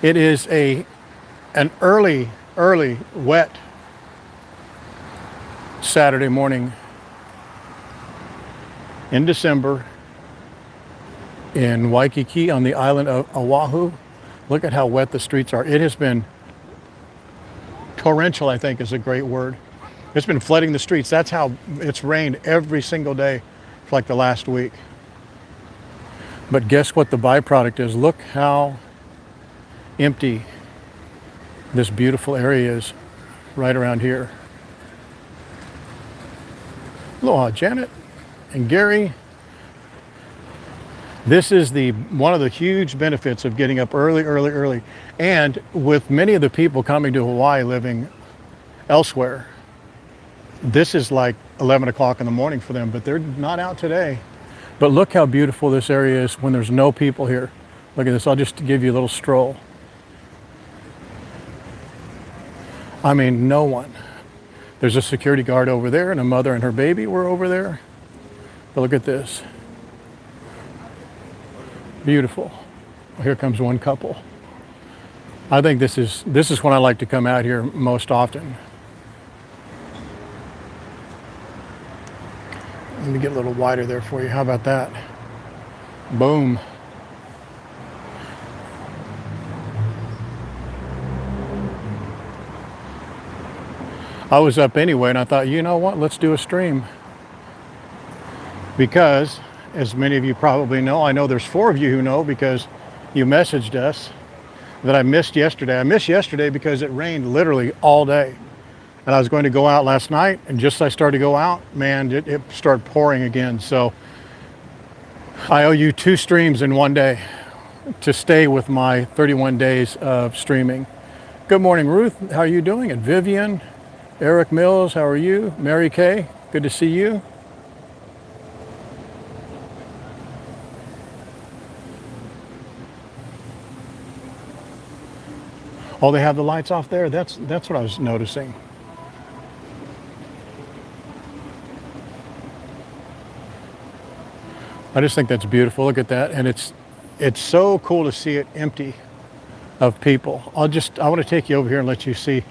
It is an early, wet Saturday morning in December in Waikiki on the island of Oahu. Look at how wet the streets are. It has been torrential, I think is a great word. It's been flooding the streets. That's how it's rained every single day for like the last week. But guess what the byproduct is? Look how empty this beautiful area is right around here. Aloha, Janet and Gary. This is one of the huge benefits of getting up early. And with many of the people coming to Hawaii living elsewhere, this is like 11 o'clock in the morning for them, but they're not out today. But look how beautiful this area is when there's no people here. Look at this, I'll just give you a little stroll. I mean, no one. There's a security guard over there and a mother and her baby were over there. But look at this. Beautiful. Well, here comes one couple. I think this is when I like to come out here most often. Let me get a little wider there for you. How about that? Boom. I was up anyway and I thought, you know what, let's do a stream. Because, as many of you probably know, I know there's 4 of you who know because you messaged us, that I missed yesterday. I missed yesterday because it rained literally all day. And I was going to go out last night, and just as I started to go out, man, it started pouring again. So I owe you 2 streams in one day to stay with my 31 days of streaming. Good morning, Ruth. How are you doing? And Vivian, Eric Mills, how are you? Mary Kay, good to see you. Oh, they have the lights off there? That's what I was noticing. I just think that's beautiful. Look at that. And it's so cool to see it empty of people. I want to take you over here and let you see.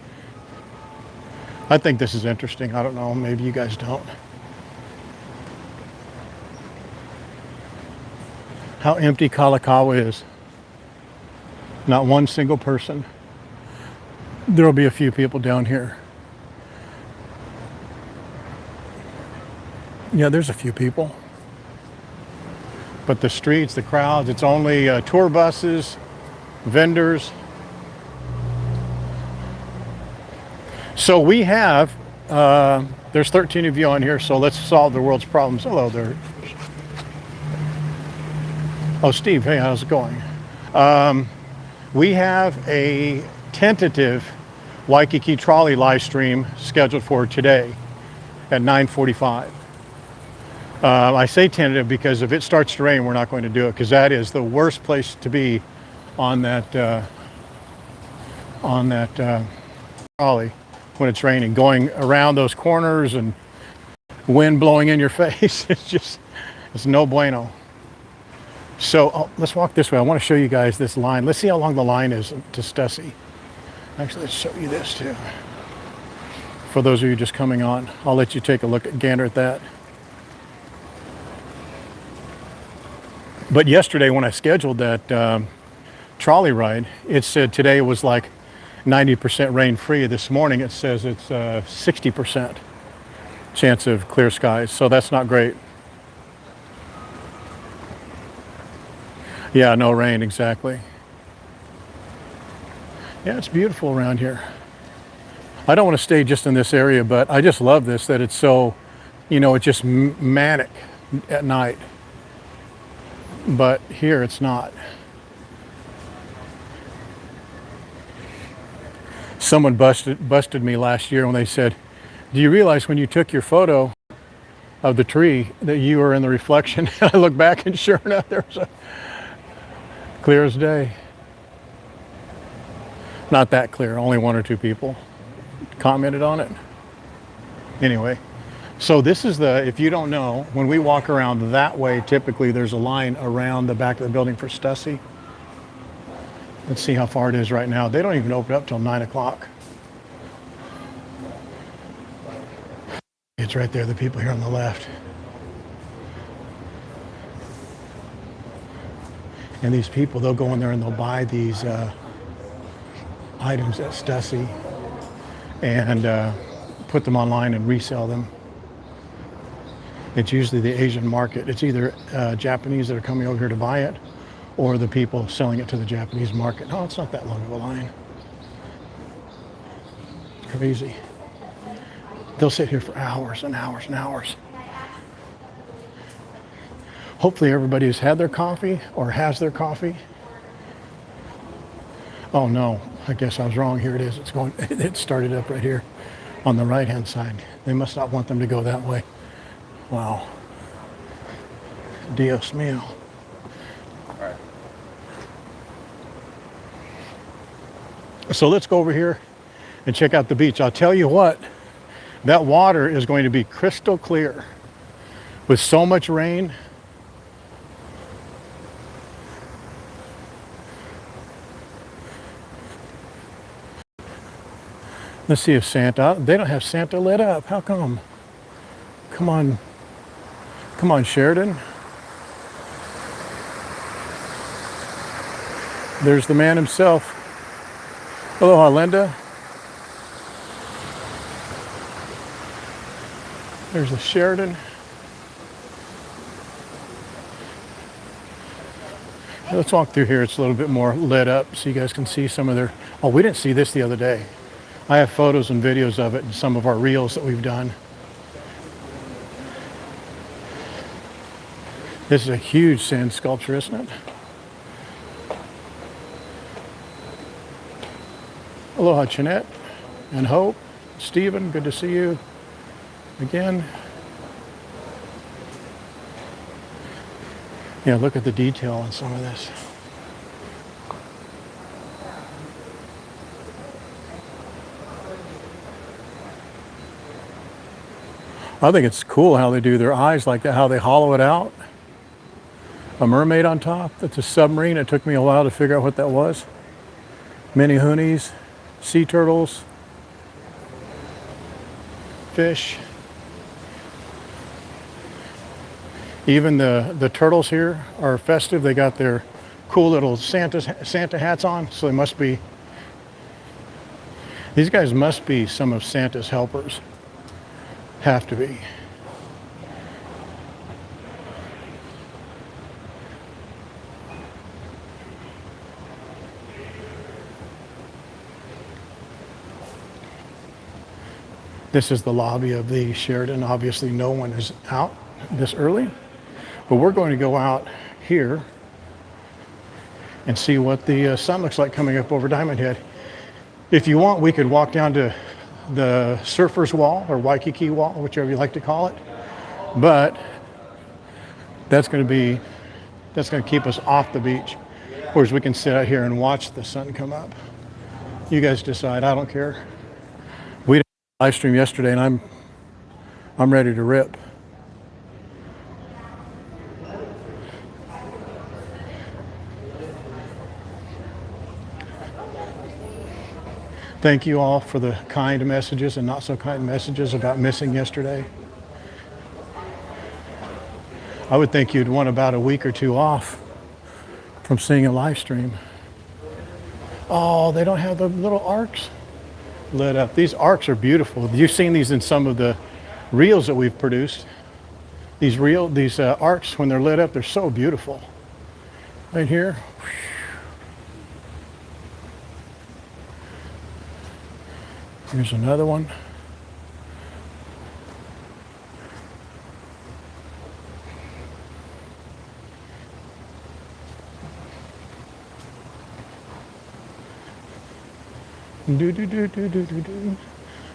I think this is interesting. I don't know, maybe you guys don't. How empty Kalakaua is. Not one single person. There'll be a few people down here. Yeah, there's a few people. But the streets, the crowds, it's only tour buses, vendors. So we have, there's 13 of you on here, so let's solve the world's problems. Hello there. Oh, Steve, hey, how's it going? We have a tentative Waikiki trolley live stream scheduled for today at 9:45. I say tentative because if it starts to rain, we're not going to do it, because that is the worst place to be on that trolley when it's raining. Going around those corners and wind blowing in your face, it's no bueno. So let's walk this way. I want to show you guys this line. Let's see how long the line is to Stussy. Actually, let's show you this too. For those of you just coming on, I'll let you take a look at gander at that. But yesterday when I scheduled that trolley ride, it said today was like 90% rain free. This morning it says it's 60% chance of clear skies. So that's not great. Yeah, no rain, exactly. Yeah, it's beautiful around here. I don't want to stay just in this area, but I just love this, that it's so, it's just manic at night. But here it's not. Someone busted me last year when they said, do you realize when you took your photo of the tree that you were in the reflection? And I look back and sure enough, there was a clear as day. Not that clear, only 1 or 2 people commented on it. Anyway, so this is if you don't know, when we walk around that way, typically there's a line around the back of the building for Stussy. Let's see how far it is right now. They don't even open up till 9 o'clock. It's right there, the people here on the left. And these people, they'll go in there and they'll buy these items at Stussy and put them online and resell them. It's usually the Asian market. It's either Japanese that are coming over here to buy it, or the people selling it to the Japanese market. Oh, it's not that long of a line. It's crazy. They'll sit here for hours and hours and hours. Hopefully everybody has had their coffee or has their coffee. Oh no, I guess I was wrong. Here it is. It's going, it started up right here on the right-hand side. They must not want them to go that way. Wow. Dios mío. So let's go over here and check out the beach. I'll tell you what, that water is going to be crystal clear with so much rain. Let's see if Santa, they don't have Santa lit up. How come? Come on. Come on, Sheridan. There's the man himself. Aloha, Linda. There's the Sheridan. Let's walk through here. It's a little bit more lit up so you guys can see some of their... Oh, we didn't see this the other day. I have photos and videos of it in some of our reels that we've done. This is a huge sand sculpture, isn't it? Aloha, Jeanette and Hope. Stephen, good to see you again. Yeah, look at the detail on some of this. I think it's cool how they do their eyes like that, how they hollow it out. A mermaid on top. That's a submarine. It took me a while to figure out what that was. Mini hoonies, sea turtles, fish. Even the turtles here are festive. They got their cool little Santa hats on, so they must be, these guys must be some of Santa's helpers. Have to be. This is the lobby of the Sheridan. Obviously no one is out this early, but we're going to go out here and see what the sun looks like coming up over Diamond Head. If you want, we could walk down to the Surfer's Wall or Waikiki Wall, whichever you like to call it. But that's going to keep us off the beach. Whereas we can sit out here and watch the sun come up. You guys decide. I don't care. We did a live stream yesterday and I'm ready to rip. Thank you all for the kind messages and not so kind messages about missing yesterday. I would think you'd want about a week or two off from seeing a live stream. Oh, they don't have the little arcs lit up. These arcs are beautiful. You've seen these in some of the reels that we've produced. These arcs, when they're lit up, they're so beautiful. Right here. Here's another one.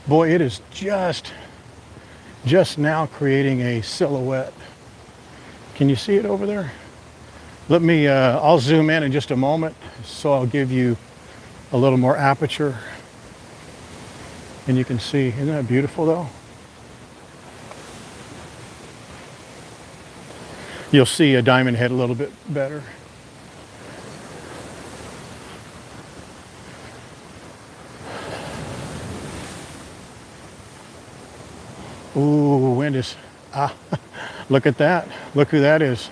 Boy, it is just now creating a silhouette. Can you see it over there? Let me, I'll zoom in just a moment, so I'll give you a little more aperture. And you can see, isn't that beautiful though? You'll see a Diamond Head a little bit better. Ooh, wind is, ah, look at that. Look who that is.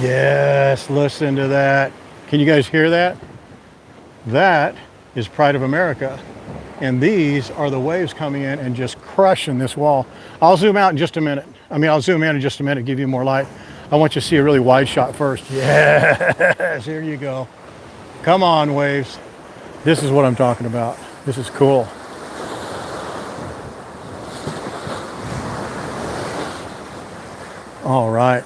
Yes, listen to that. Can you guys hear that? That is Pride of America. And these are the waves coming in and just crushing this wall. I'll zoom out in just a minute. I'll zoom in just a minute, give you more light. I want you to see a really wide shot first. Yes, here you go. Come on, waves. This is what I'm talking about. This is cool. All right.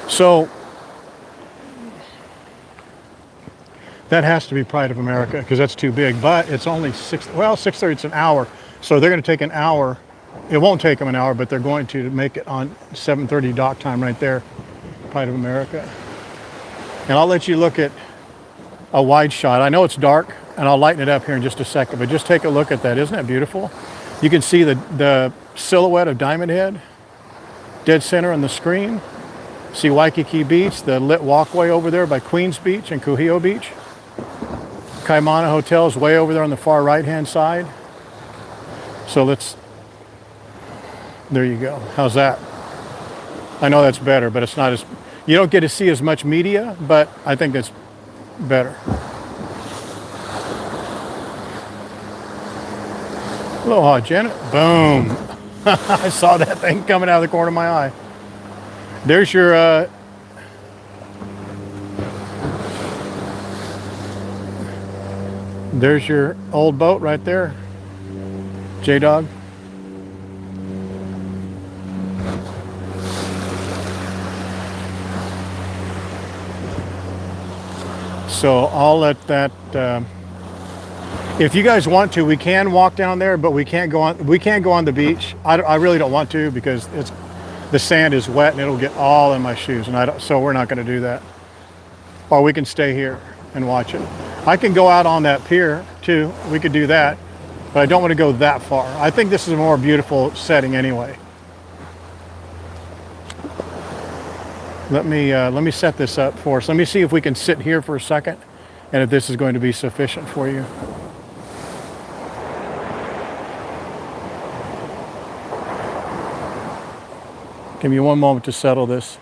So that has to be Pride of America because that's too big, but it's only 6:30, it's an hour. So they're going to take an hour. It won't take them an hour, but they're going to make it on 7:30 dock time right there, Pride of America. And I'll let you look at a wide shot. I know it's dark and I'll lighten it up here in just a second, but just take a look at that. Isn't that beautiful? You can see the silhouette of Diamond Head, dead center on the screen. See Waikiki Beach, the lit walkway over there by Queens Beach and Kuhio Beach. Kaimana Hotel is way over there on the far right-hand side. So there you go. How's that? I know that's better, but it's not as, you don't get to see as much media, but I think that's better. Aloha, Janet. Boom. I saw that thing coming out of the corner of my eye. There's your old boat right there, J-Dog. So I'll let that. If you guys want to, we can walk down there, but we can't go on. We can't go on the beach. I really don't want to because the sand is wet and it'll get all in my shoes, and so we're not going to do that. Or we can stay here and watch it. I can go out on that pier too. We could do that, but I don't want to go that far. I think this is a more beautiful setting anyway. Let me set this up for us. Let me see if we can sit here for a second, and if this is going to be sufficient for you. Give me one moment to settle this.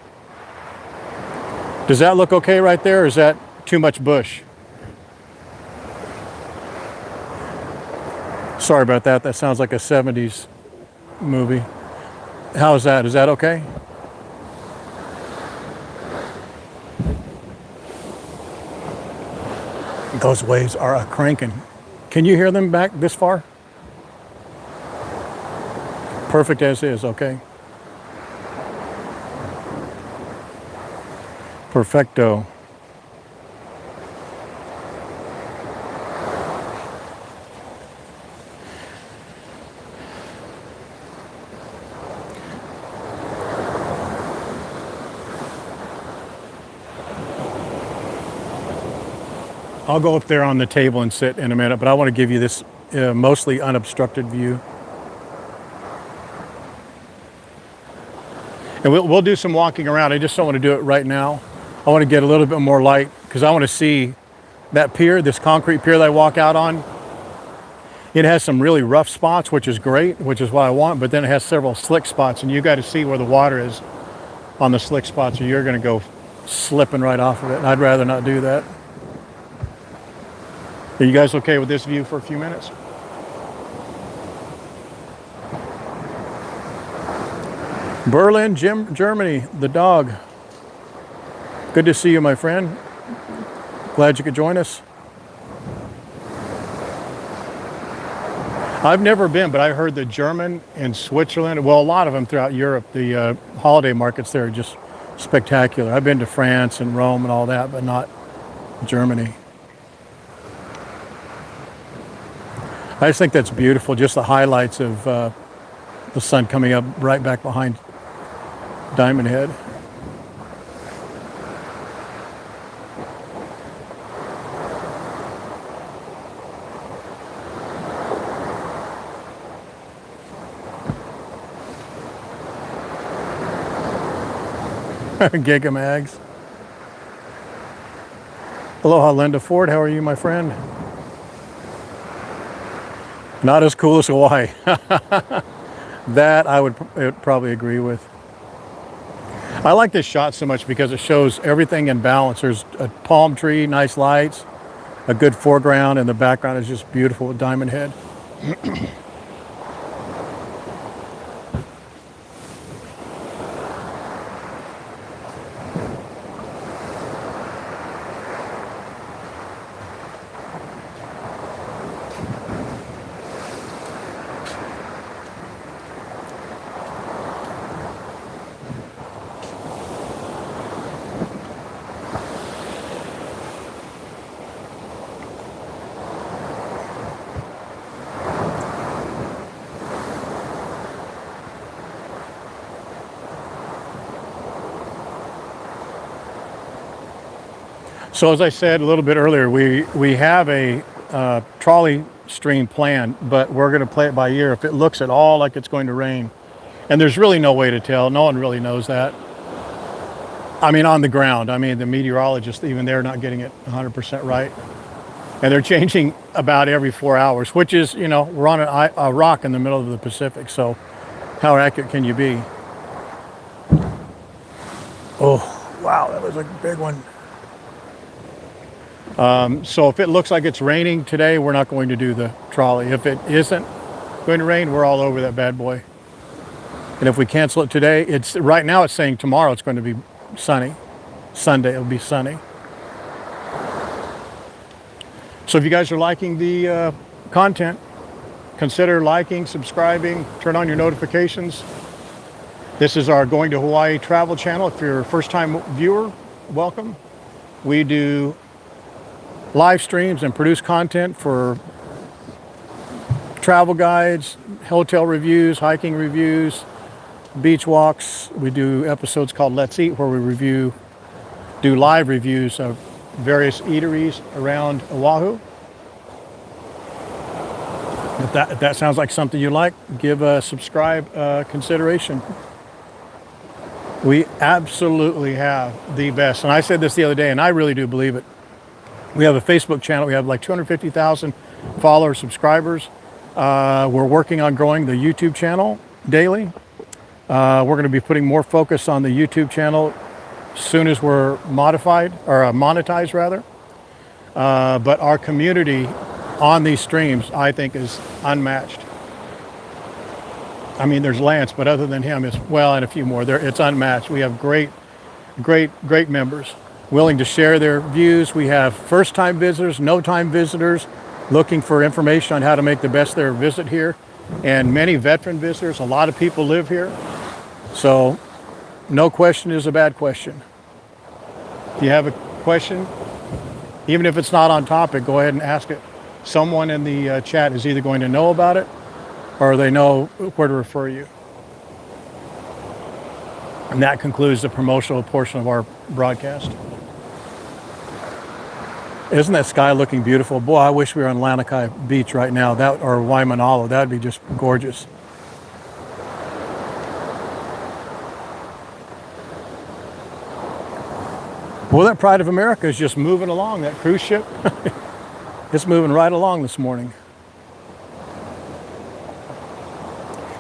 Does that look okay right there, or is that too much bush? Sorry about that. That sounds like a 70s movie. How's that? Is that okay? Those waves are a cranking. Can you hear them back this far? Perfect as is, okay. Perfecto. I'll go up there on the table and sit in a minute, but I want to give you this mostly unobstructed view. And we'll do some walking around. I just don't want to do it right now. I want to get a little bit more light because I want to see that pier, this concrete pier that I walk out on. It has some really rough spots, which is great, which is what I want, but then it has several slick spots, and you got to see where the water is on the slick spots, or you're going to go slipping right off of it, and I'd rather not do that. Are you guys okay with this view for a few minutes? Berlin, Germany, the dog. Good to see you, my friend. Glad you could join us. I've never been, but I heard the German in Switzerland, well, a lot of them throughout Europe, the holiday markets there are just spectacular. I've been to France and Rome and all that, but not Germany. I just think that's beautiful, just the highlights of the sun coming up right back behind Diamond Head. Gigamags. Aloha, Linda Ford. How are you, my friend? Not as cool as Hawaii. That I would probably agree with. I like this shot so much because it shows everything in balance. There's a palm tree, nice lights, a good foreground, and the background is just beautiful with Diamond Head. So as I said a little bit earlier, we have a trolley stream plan, but we're going to play it by ear. If it looks at all like it's going to rain, and there's really no way to tell, no one really knows that. I mean, on the ground, I mean, the meteorologists, even they're not getting it 100% right. And they're changing about every 4 hours, which is, you know, we're on a rock in the middle of the Pacific, so how accurate can you be? Oh, wow, that was a big one. So if it looks like it's raining today, we're not going to do the trolley. If it isn't going to rain, we're all over that bad boy. And if we cancel it today, it's right now it's saying tomorrow it's going to be sunny. Sunday it'll be sunny. So if you guys are liking the content, consider liking, subscribing, turn on your notifications. This is our Going to Hawaii travel channel. If you're a first-time viewer, welcome. We do live streams and produce content for travel guides, hotel reviews, hiking reviews, beach walks. We do episodes called Let's Eat, where we do live reviews of various eateries around Oahu. If that sounds like something you like, give a subscribe consideration. We absolutely have the best. And I said this the other day, and I really do believe it. We have a Facebook channel. We have like 250,000 followers, subscribers. We're working on growing the YouTube channel daily. We're going to be putting more focus on the YouTube channel as soon as we're monetized rather. But our community on these streams, I think, is unmatched. I mean, there's Lance, but other than him, and a few more. It's unmatched. We have great members willing to share their views. We have first-time visitors, no-time visitors looking for information on how to make the best their visit here, and many veteran visitors. A lot of people live here, so no question is a bad question. If you have a question, even if it's not on topic, go ahead and ask it. Someone in the chat is either going to know about it or they know where to refer you. And that concludes the promotional portion of our broadcast. Isn't that sky looking beautiful? Boy, I wish we were on Lanikai Beach right now, or Waimanalo. That would be just gorgeous. Well, that Pride of America is just moving along, that cruise ship. It's moving right along this morning.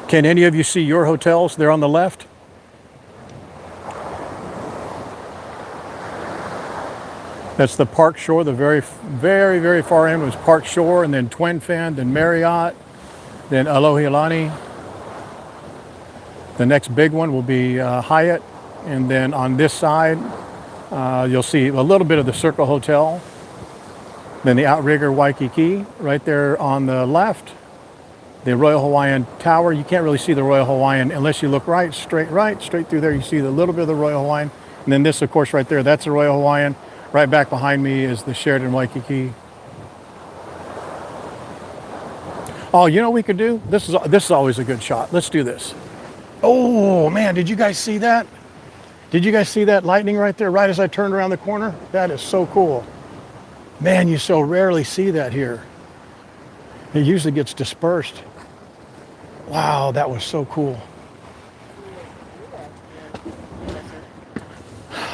Can any of you see your hotels? They're on the left. That's the Park Shore. The very, very, very far end was Park Shore, and then Twin Fin, then Marriott, then Alohilani. The next big one will be Hyatt, and then on this side, you'll see a little bit of the Circle Hotel. Then the Outrigger Waikiki right there on the left. The Royal Hawaiian Tower. You can't really see the Royal Hawaiian unless you look straight through there. You see the little bit of the Royal Hawaiian. And then this, of course, right there, that's the Royal Hawaiian. Right back behind me is the Sheraton Waikiki. Oh, you know what we could do? This is always a good shot. Let's do this. Oh, man, did you guys see that? Did you guys see that lightning right there, right as I turned around the corner? That is so cool. Man, you so rarely see that here. It usually gets dispersed. Wow, that was so cool.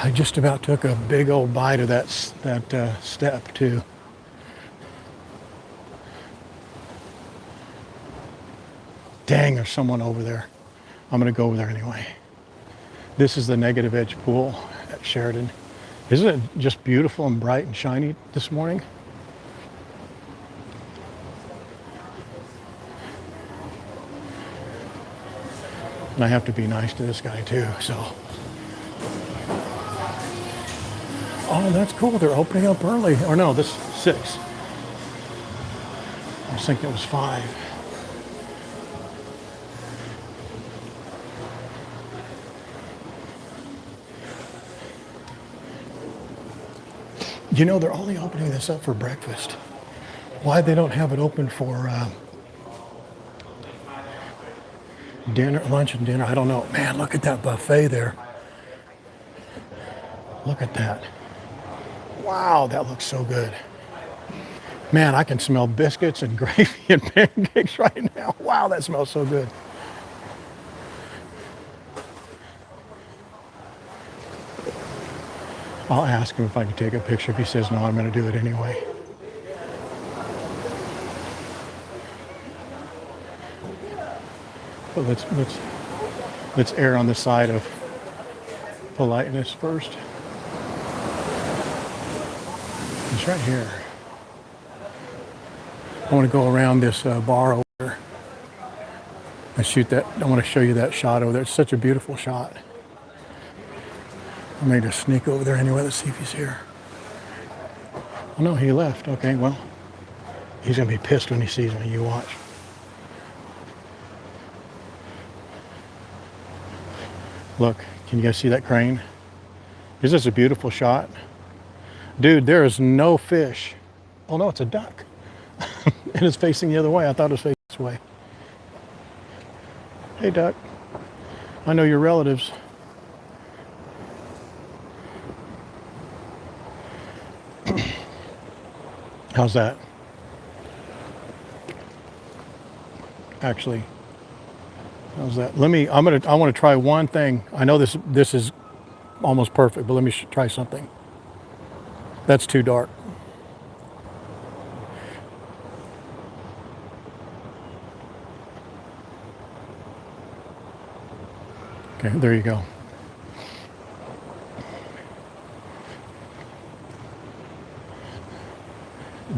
I just about took a big old bite of that step too. Dang, there's someone over there. I'm gonna go over there anyway. This is the negative edge pool at Sheridan. Isn't it just beautiful and bright and shiny this morning? And I have to be nice to this guy too, so. Oh, that's cool. They're opening up early. Or no, this is 6. I was thinking it was 5. You know, they're only opening this up for breakfast. Why they don't have it open for dinner, lunch and dinner, I don't know. Man, look at that buffet there. Look at that. Wow, that looks so good. Man, I can smell biscuits and gravy and pancakes right now. Wow, that smells so good. I'll ask him if I can take a picture. If he says no, I'm going to do it anyway. But let's err on the side of politeness first. It's right here. I want to go around this bar over there and shoot that. I want to show you that shot over there. It's such a beautiful shot. I may just sneak over there anyway. Let's see if he's here. Oh no, he left. Okay, well, he's gonna be pissed when he sees me. You watch. Look, can you guys see that crane? Is this a beautiful shot? Dude, there is no fish. Oh no, it's a duck. And it's facing the other way. I thought it was facing this way. Hey duck, I know your relatives. How's that? Actually, how's that? I want to try one thing. I know this is almost perfect, but let me try something. That's too dark. Okay, there you go.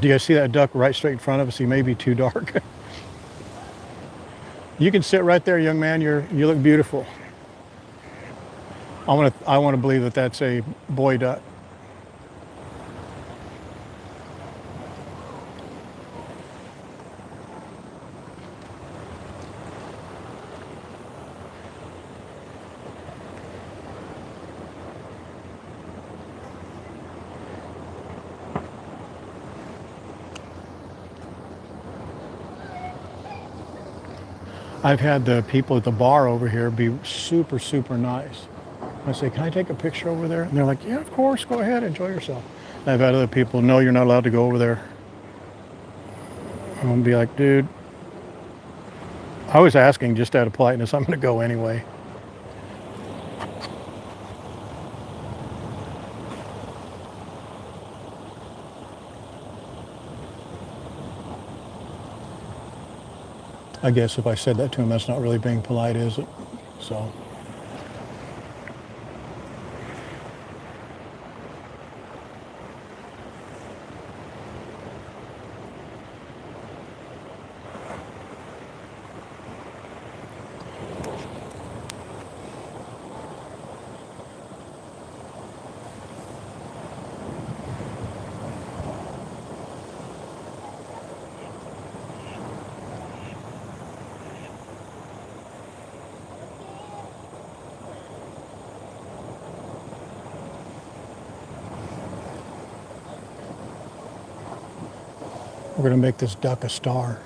Do you guys see that duck right straight in front of us? He may be too dark. You can sit right there, young man. You look beautiful. I want to believe that that's a boy duck. I've had the people at the bar over here be super, super nice. I say, can I take a picture over there? And they're like, yeah, of course, go ahead, enjoy yourself. And I've had other people, no, you're not allowed to go over there. I'm gonna be like, dude, I was asking just out of politeness, I'm gonna go anyway. I guess if I said that to him, that's not really being polite, is it? So. We're going to make this duck a star.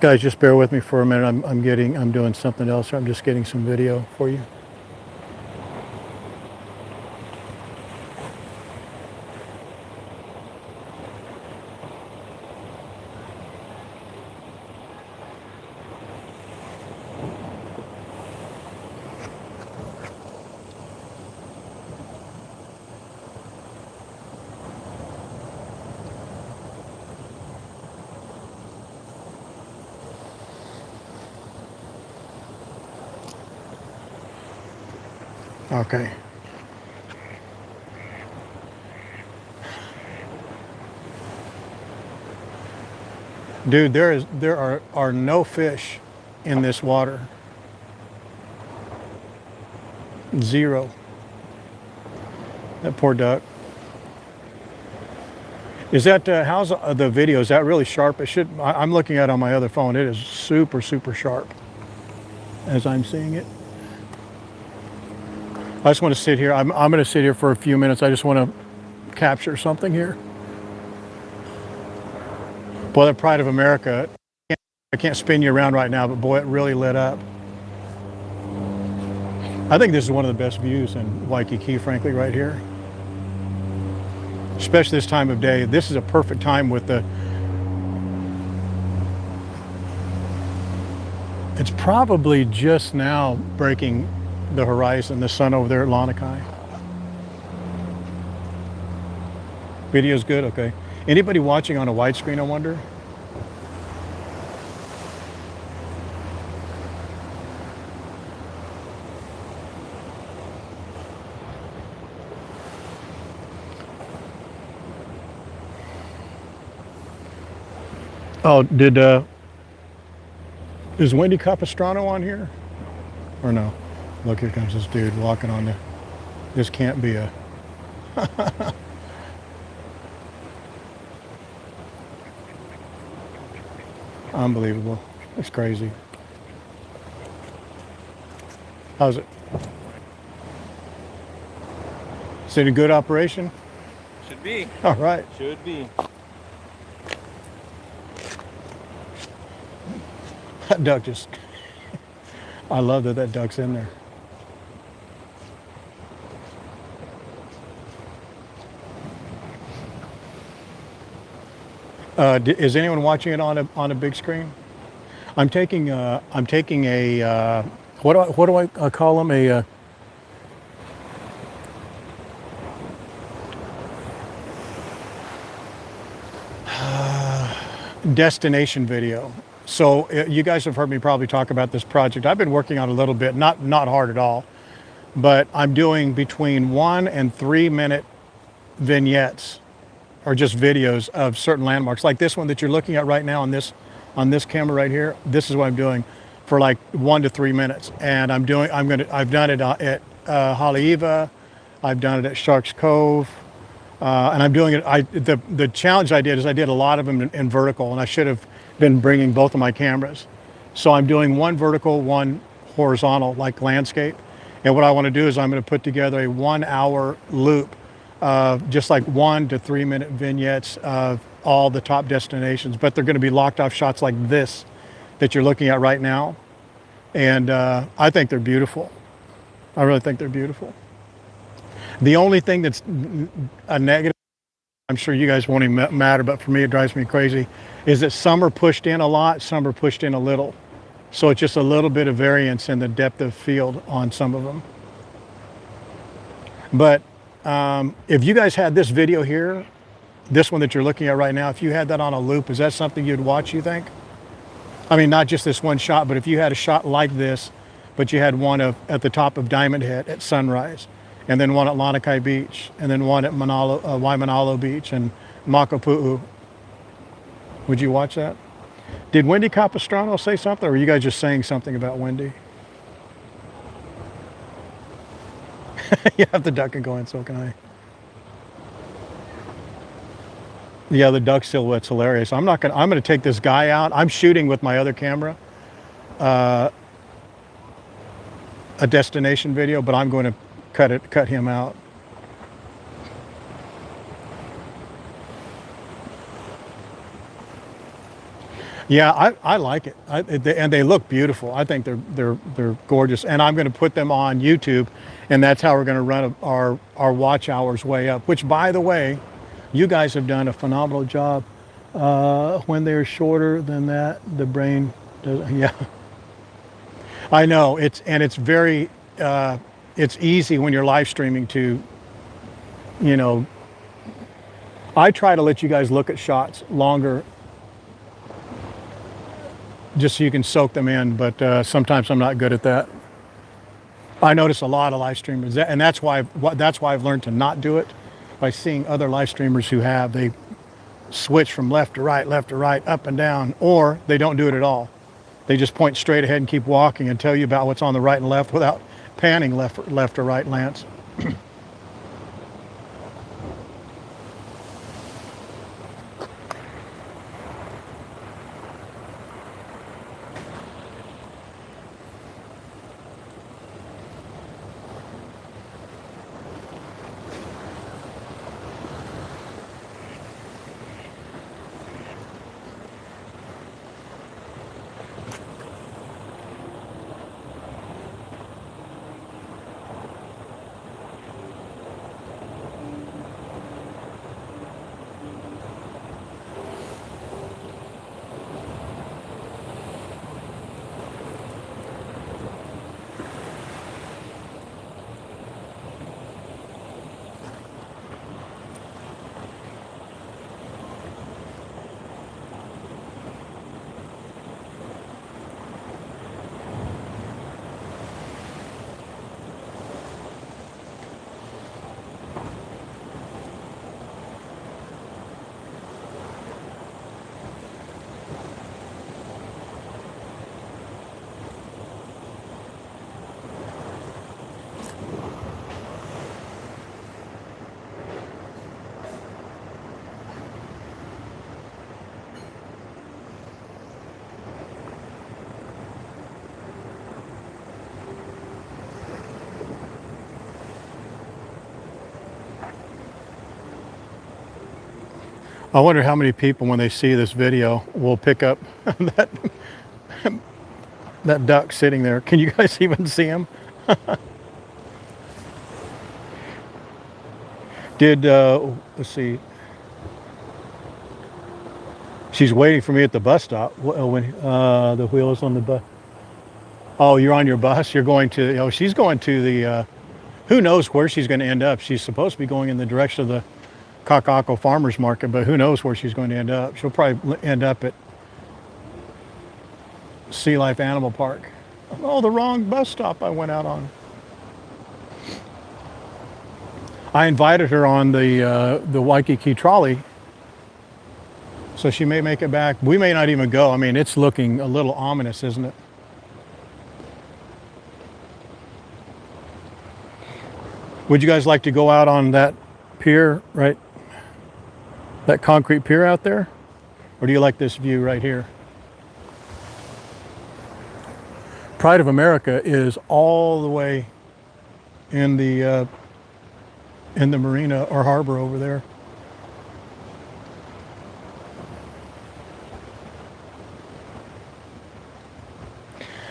Guys, just bear with me for a minute. I'm doing something else. I'm just getting some video for you. Okay. Dude, there are no fish in this water. Zero. That poor duck. Is that how's the video? Is that really sharp? It should. I'm looking at it on my other phone. It is super sharp, as I'm seeing it. I just want to sit here. I'm going to sit here for a few minutes. I just want to capture something here. Boy, the pride of America. I can't spin you around right now, but boy, it really lit up. I think this is one of the best views in Waikiki, frankly, right here. Especially this time of day. This is a perfect time with the... It's probably just now breaking the horizon, the sun over there at Lanakai. Video's good? Okay. Anybody watching on a widescreen, I wonder? Oh, is Wendy Capistrano on here? Or no? Look, here comes this dude walking on the... This can't be a... Unbelievable. It's crazy. How's it? Is it a good operation? Should be. All right. Should be. That duck just... I love that that duck's in there. Is anyone watching it on a big screen? I'm taking a what do I call them, a destination video. So you guys have heard me probably talk about this project. I've been working on it a little bit, not hard at all, but I'm doing between 1 and 3 minute vignettes, or just videos of certain landmarks, like this one that you're looking at right now on this camera right here. This is what I'm doing for like 1 to 3 minutes, and I've done it at Haleiwa, I've done it at Sharks Cove, and I'm doing it. The challenge I did is I did a lot of them in vertical, and I should have been bringing both of my cameras. So I'm doing one vertical, one horizontal, like landscape. And what I want to do is I'm going to put together a 1 hour loop of just like 1 to 3 minute vignettes of all the top destinations, but they're going to be locked off shots like this that you're looking at right now. And I think they're beautiful. I really think they're beautiful. The only thing that's a negative, I'm sure you guys won't even matter, but for me it drives me crazy, is that some are pushed in a lot, some are pushed in a little. So it's just a little bit of variance in the depth of field on some of them. But if you guys had this video here, this one that you're looking at right now, if you had that on a loop, is that something you'd watch, you think? I mean, not just this one shot, but if you had a shot like this, but you had one at the top of Diamond Head at sunrise, and then one at Lanakai Beach, and then one at Waimanalo Beach and Makapu'u, would you watch that? Did Wendy Capistrano say something, or were you guys just saying something about Wendy? You have the duck and go in, so can I. Yeah, the duck silhouette's hilarious. I'm gonna take this guy out. I'm shooting with my other camera, a destination video, but I'm going to cut him out. Yeah, I like it, and they look beautiful. I think they're gorgeous, and I'm going to put them on YouTube, and that's how we're going to run our watch hours way up. Which, by the way, you guys have done a phenomenal job. When they're shorter than that, the brain does. Yeah, I know it's very it's easy when you're live streaming to, you know. I try to let you guys look at shots longer just so you can soak them in, but sometimes I'm not good at that. I notice a lot of live streamers, and that's why I've learned to not do it, by seeing other live streamers who have. They switch from left to right, up and down, or they don't do it at all. They just point straight ahead and keep walking and tell you about what's on the right and left without panning left or right, Lance. I wonder how many people, when they see this video, will pick up that that duck sitting there. Can you guys even see him? Let's see. She's waiting for me at the bus stop. When the wheel is on the bus. Oh, you're on your bus. You're going to. Oh, she's going to the. Who knows where she's going to end up? She's supposed to be going in the direction of the Kakako Farmers Market, but who knows where she's going to end up. She'll probably end up at Sea Life Animal Park. Oh, the wrong bus stop I went out on. I invited her on the Waikiki trolley, so she may make it back. We may not even go. I mean, it's looking a little ominous, isn't it? Would you guys like to go out on that pier, right? That concrete pier out there? Or do you like this view right here? Pride of America is all the way in the marina or harbor over there.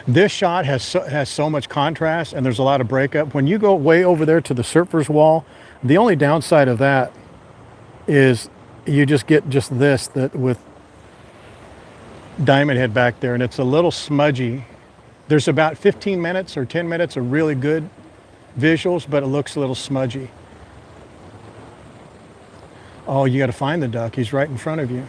This shot has so much contrast, and there's a lot of breakup. When you go way over there to the surfer's wall, the only downside of that is you just get just this, that with Diamond Head back there, and it's a little smudgy. There's about 15 minutes or 10 minutes of really good visuals, but it looks a little smudgy. Oh, you got to find the duck. He's right in front of you.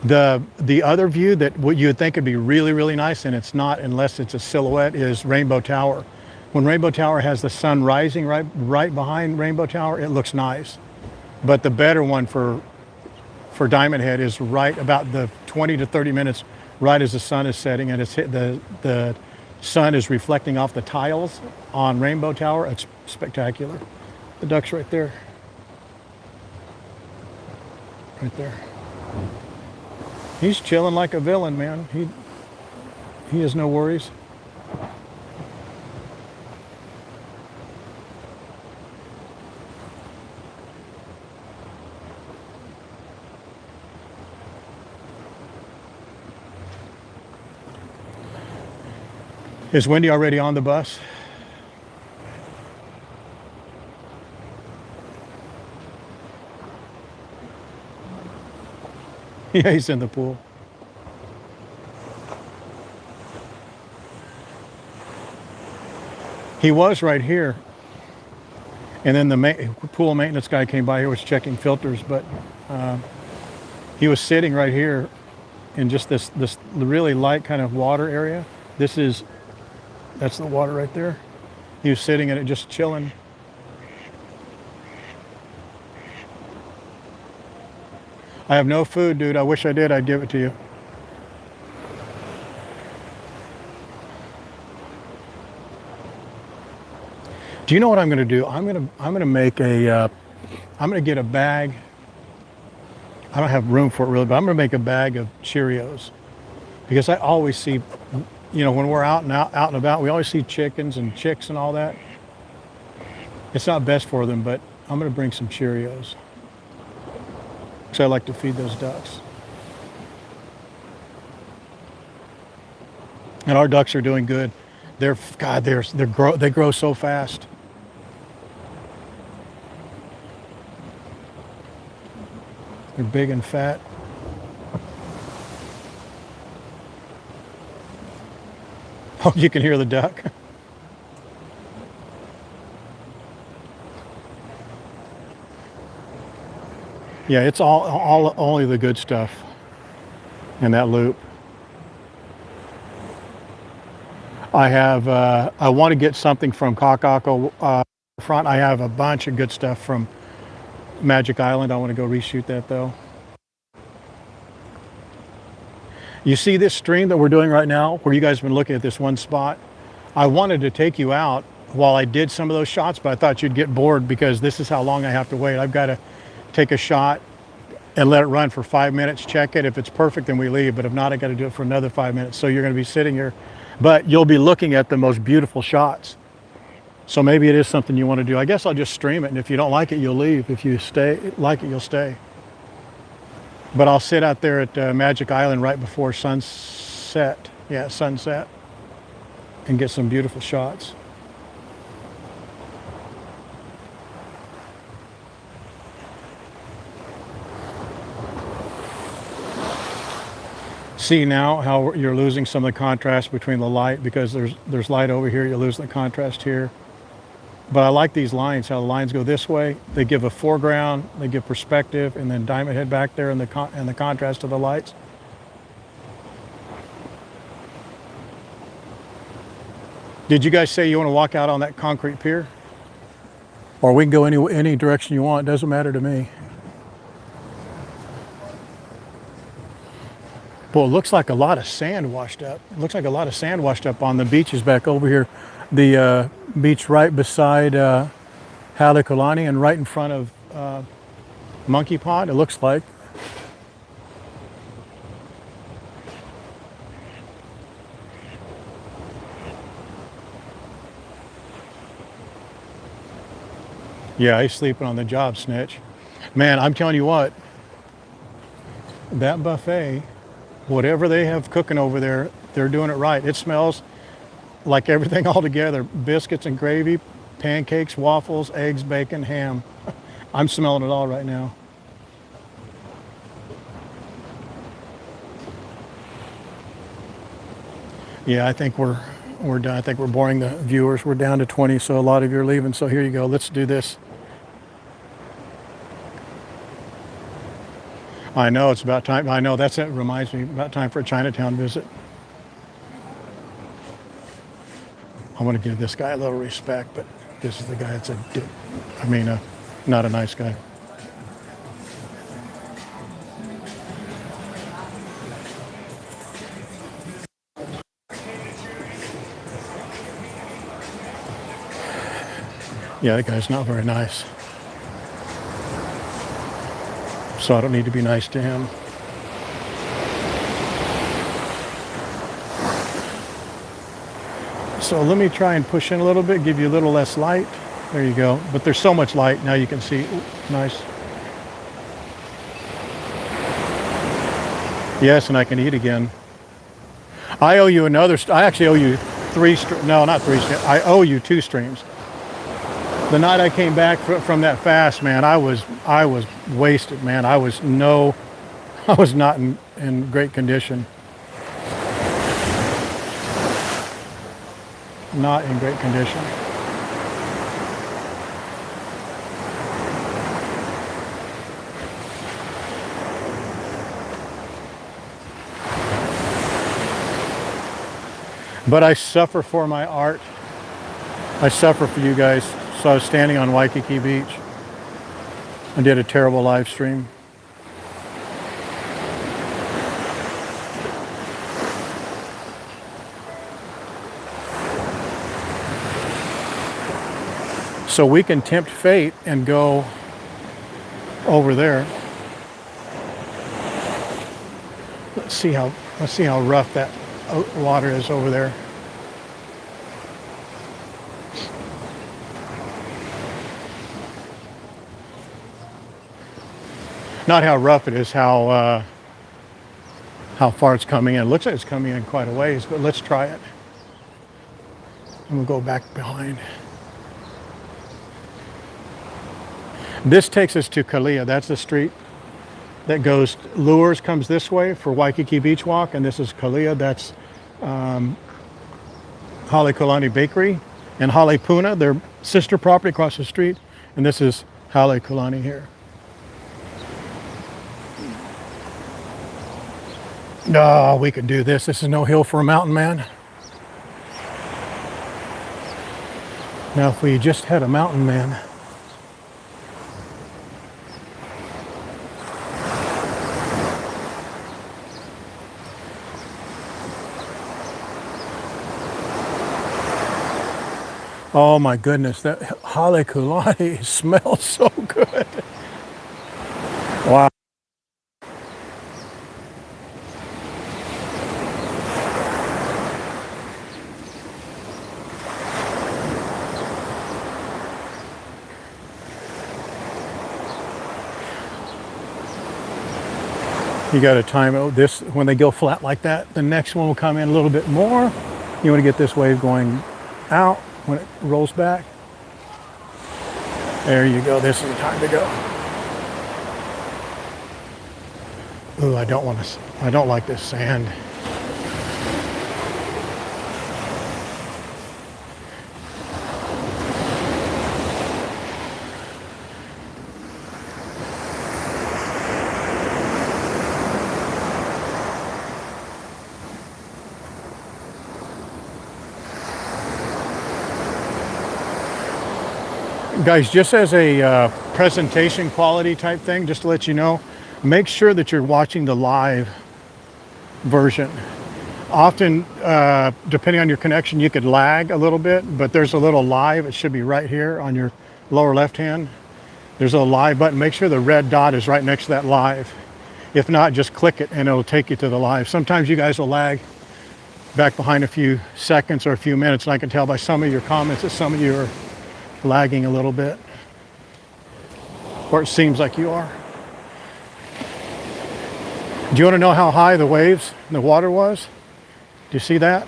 The other view that what you would think would be really, really nice, and it's not unless it's a silhouette, is Rainbow Tower. When Rainbow Tower has the sun rising right behind Rainbow Tower, it looks nice. But the better one for Diamond Head is right about the 20 to 30 minutes right as the sun is setting, and the sun is reflecting off the tiles on Rainbow Tower. It's spectacular. The duck's right there. Right there. He's chilling like a villain, man. He has no worries. Is Wendy already on the bus? Yeah, he's in the pool. He was right here. And then the pool maintenance guy came by here, was checking filters, but he was sitting right here in just this really light kind of water area. That's the water right there. He was sitting in it just chilling. I have no food, dude. I wish I did. I'd give it to you. Do you know what I'm going to do? I'm going to make I'm going to get a bag. I don't have room for it really, but I'm going to make a bag of Cheerios because I always see, when we're out and about, we always see chickens and chicks and all that. It's not best for them, but I'm going to bring some Cheerios because I like to feed those ducks. And our ducks are doing good. They grow so fast. They're big and fat. Oh, you can hear the duck. Yeah, it's all only the good stuff in that loop. I want to get something from Kakako front. I have a bunch of good stuff from Magic Island. I want to go reshoot that though. You see this stream that we're doing right now, where you guys have been looking at this one spot? I wanted to take you out while I did some of those shots, but I thought you'd get bored because this is how long I have to wait. I've got to take a shot and let it run for 5 minutes, check it. If it's perfect, then we leave. But if not, I got to do it for another 5 minutes. So you're going to be sitting here, but you'll be looking at the most beautiful shots. So maybe it is something you want to do. I guess I'll just stream it. And if you don't like it, you'll leave. If you like it, you'll stay. But I'll sit out there at Magic Island right before sunset. Yeah, sunset. And get some beautiful shots. See now how you're losing some of the contrast between the light because there's light over here, you're losing the contrast here. But I like these lines, how the lines go this way. They give a foreground, they give perspective, and then Diamond Head back there and the contrast of the lights. Did you guys say you want to walk out on that concrete pier? Or we can go any direction you want, it doesn't matter to me. Well, it looks like a lot of sand washed up. It looks like a lot of sand washed up on the beaches back over here. The beach right beside Halekulani and right in front of Monkey Pond, it looks like. Yeah, he's sleeping on the job, snitch. Man, I'm telling you what, that buffet, whatever they have cooking over there, they're doing it right. It smells like everything all together. Biscuits and gravy, pancakes, waffles, eggs, bacon, ham. I'm smelling it all right now. Yeah, I think we're done. I think we're boring the viewers. We're down to 20, so a lot of you are leaving. So here you go. Let's do this. I know it's about time. I know it reminds me about time for a Chinatown visit. I want to give this guy a little respect, but this is the guy that's not a nice guy. Yeah, that guy's not very nice. So I don't need to be nice to him. So let me try and push in a little bit, give you a little less light. There you go. But there's so much light now you can see. Ooh, nice. Yes, and I can eat again. I actually owe you No, not 3 streams. I owe you 2 streams. The night I came back from that fast, man, I was wasted, man. I was not in great condition. Not in great condition. But I suffer for my art. I suffer for you guys. So I was standing on Waikiki Beach and did a terrible live stream. So we can tempt fate and go over there. Let's see how rough that water is over there. Not how rough it is, how far it's coming in. It looks like it's coming in quite a ways, but let's try it. And we'll go back behind. This takes us to Kalia. That's the street that goes, Lures comes this way for Waikiki Beach Walk, and this is Kalia. That's Halekulani Bakery and Halepuna, their sister property across the street, and this is Halekulani here. No, we can do this. This is no hill for a mountain man. Now, if we just had a mountain man. Oh my goodness, that Halekulani smells so good. Wow. You got to time it. This, when they go flat like that, the next one will come in a little bit more. You want to get this wave going out when it rolls back. There you go. This is the time to go. Ooh, I don't like this sand. Guys, just as a presentation quality type thing, just to let you know, make sure that you're watching the live version. Often, depending on your connection, you could lag a little bit, but there's a little live. It should be right here on your lower left hand. There's a live button. Make sure the red dot is right next to that live. If not, just click it and it'll take you to the live. Sometimes you guys will lag back behind a few seconds or a few minutes, and I can tell by some of your comments that some of you are lagging a little bit, or it seems like you are. Do you want to know how high the waves and the water was? Do you see that?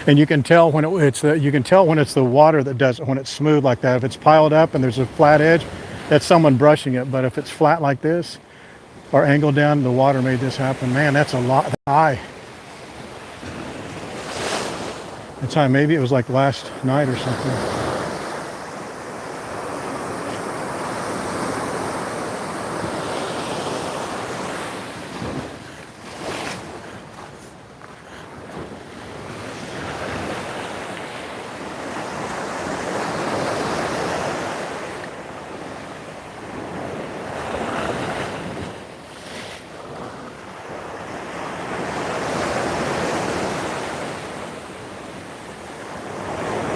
And you can tell when it's the water that does it, when it's smooth like that. If it's piled up and there's a flat edge, that's someone brushing it. But if it's flat like this or angled down, the water made this happen. Man, that's a lot high. It's high. Maybe it was like last night or something.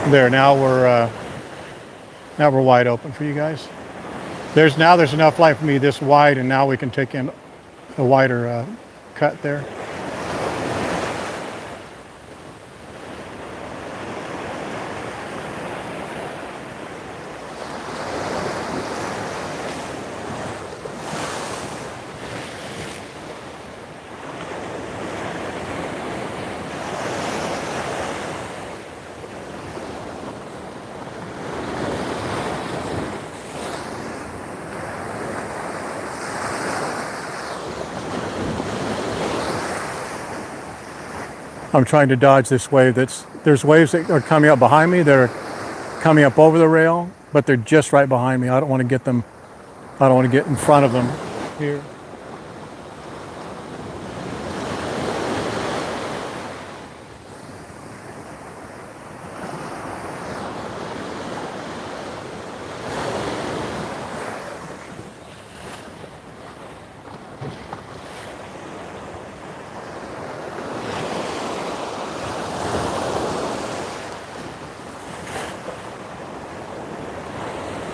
There, now we're wide open for you guys. There's enough light for me this wide, and now we can take in a wider cut there. I'm trying to dodge this wave. There's waves that are coming up behind me. They're coming up over the rail, but they're just right behind me. I don't want to get them. I don't want to get in front of them here.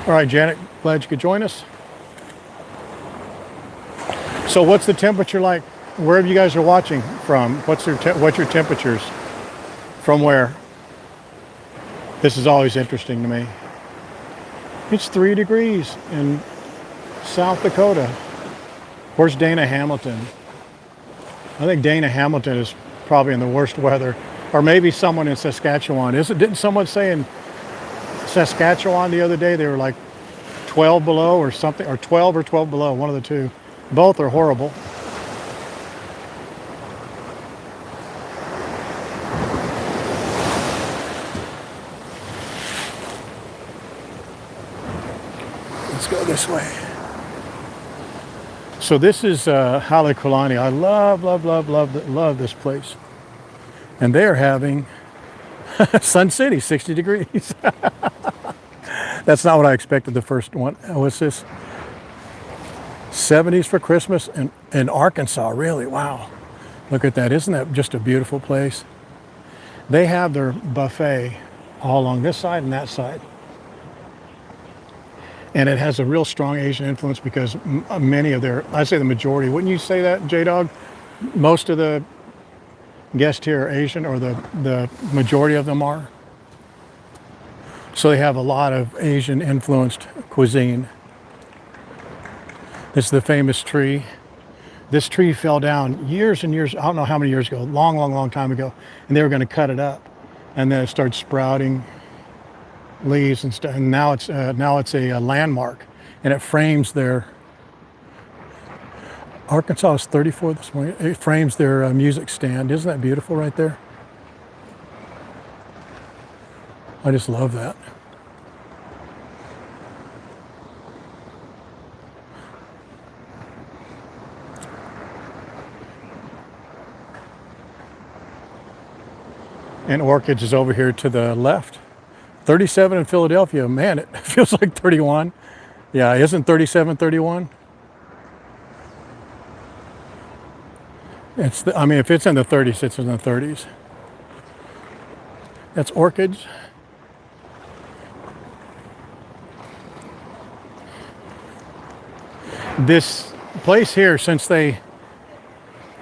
All right, Janet, glad you could join us. So what's the temperature like wherever you guys are watching from? What's your temperatures from where? This is always interesting to me. It's 3 degrees in South Dakota. Where's Dana Hamilton? I think Dana Hamilton is probably in the worst weather. Or maybe someone in Saskatchewan. Didn't someone say in Saskatchewan the other day they were like 12 below or something, or 12 or 12 below, one of the two. Both are horrible. Let's go this way. So this is Halekulani. I love this place. And they're having Sun City, 60 degrees. That's not what I expected the first one. What's this? 70s for Christmas in Arkansas, really, wow. Look at that, isn't that just a beautiful place? They have their buffet all along this side and that side. And it has a real strong Asian influence because many of I'd say the majority, wouldn't you say that, J-Dog? Most of the guests here are Asian, or the majority of them are. So they have a lot of Asian influenced cuisine. This is the famous tree. This tree fell down years and years, I don't know how many years ago, long time ago, and they were going to cut it up. And then it started sprouting leaves and stuff, and now it's a landmark, and it frames their, Arkansas is 34 this morning, it frames their music stand. Isn't that beautiful right there? I just love that. And Orchids is over here to the left. 37 in Philadelphia. Man, it feels like 31. Yeah, isn't 37 31? I mean, if it's in the 30s, it's in the 30s. That's Orchids. This place here, since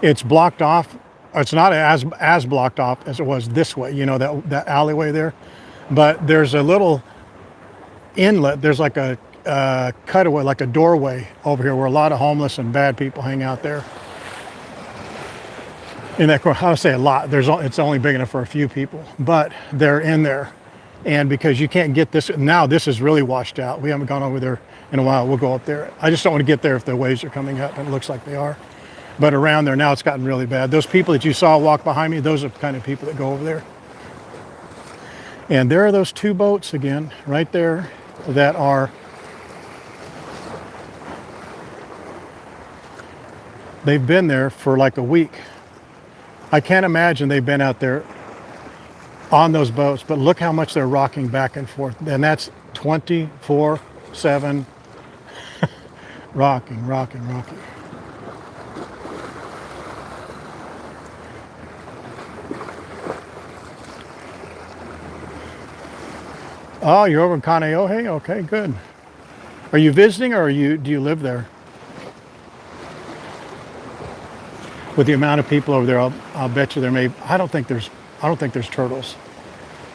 it's blocked off, it's not as blocked off as it was this way, you know, that alleyway there. But there's a little inlet, there's like a cutaway, like a doorway over here where a lot of homeless and bad people hang out there. In that corner, I would say a lot. It's only big enough for a few people, but they're in there. And because you can't get this, now this is really washed out. We haven't gone over there in a while. We'll go up there. I just don't want to get there if the waves are coming up, and it looks like they are. But around there now, it's gotten really bad. Those people that you saw walk behind me, those are the kind of people that go over there. And there are those two boats again, right there, that are, they've been there for like a week. I can't imagine they've been out there on those boats, but look how much they're rocking back and forth. And that's 24/7 rocking. Oh, you're over in Kaneohe? Okay, good. Are you visiting, or do you live there? With the amount of people over there, I'll bet you I don't think there's turtles.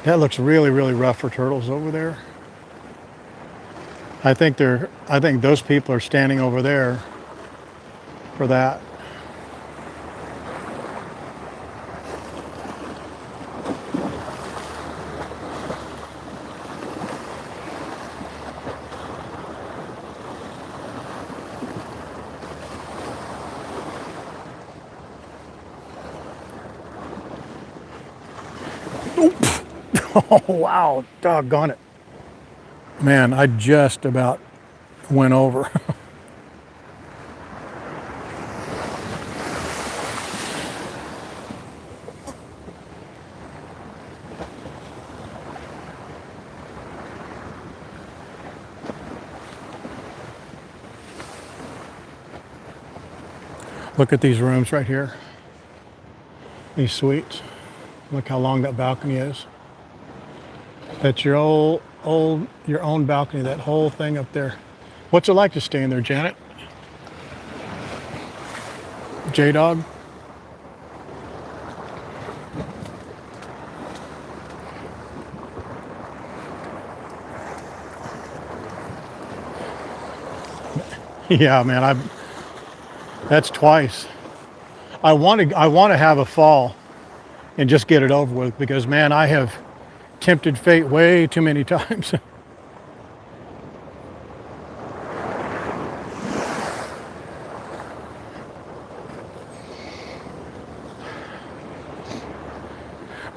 That looks really, really rough for turtles over there. I think those people are standing over there for that. Oh, wow, doggone it. Man, I just about went over. Look at these rooms right here. These suites. Look how long that balcony is. That's your your own balcony, that whole thing up there. What's it like to stay in there, Janet? J-Dog? Yeah, man, that's twice. I want to have a fall and just get it over with because, man, I have tempted fate way too many times.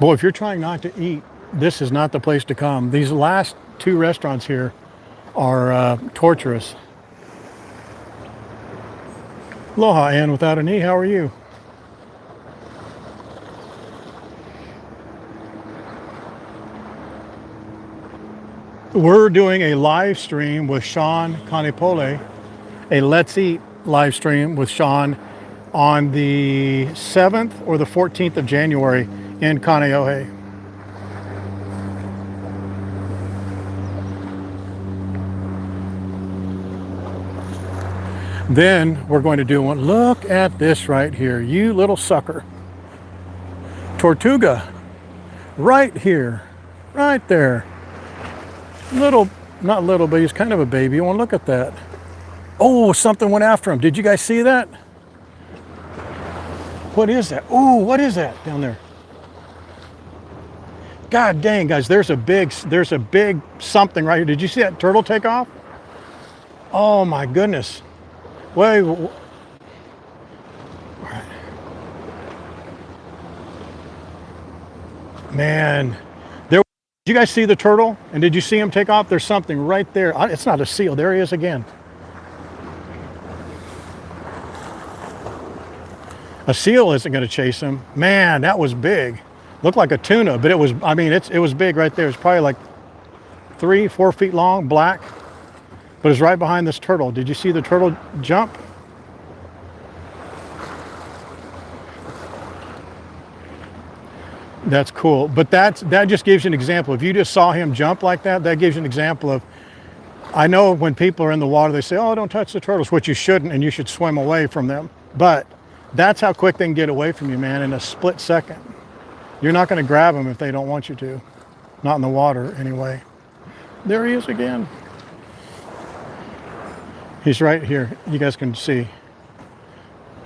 Boy, if you're trying not to eat, this is not the place to come. These last two restaurants here are torturous. Aloha, Ann, without an E, how are you? We're doing a live stream with Sean Kanepole, a Let's Eat live stream with Sean on the 7th or the 14th of January in Kaneohe. Then we're going to do one. Look at this right here, you little sucker. Tortuga, right here, right there. Little, not little, but he's kind of a baby. You want to look at that. Oh, something went after him. Did you guys see that? What is that? Oh, what is that down there? God dang, guys, there's a big something right here. Did you see that turtle take off? Oh my goodness. Wait. Man, did you guys see the turtle? And did you see him take off? There's something right there. It's not a seal. There he is again. A seal isn't going to chase him. Man, that was big. Looked like a tuna, but it was, I mean, it was big right there. It's probably like 3-4 feet long, black, but it's right behind this turtle. Did you see the turtle jump? That's cool, but that just gives you an example. If you just saw him jump like that, that gives you an example of, I know when people are in the water, they say, oh, don't touch the turtles, which you shouldn't, and you should swim away from them. But that's how quick they can get away from you, man, in a split second. You're not going to grab them if they don't want you to. Not in the water, anyway. There he is again. He's right here. You guys can see.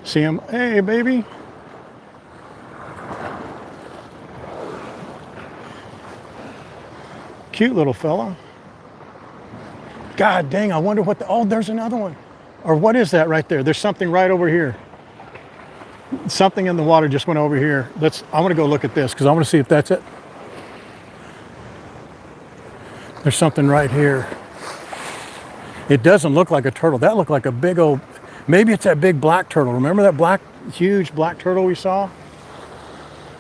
See him? Hey, baby. Cute little fella. God dang, I wonder what the, oh, there's another one. Or what is that right there? There's something right over here. Something in the water just went over here. I want to go look at this because I want to see if that's it. There's something right here. It doesn't look like a turtle. That looked like a big old, maybe it's that big black turtle. Remember that huge black turtle we saw?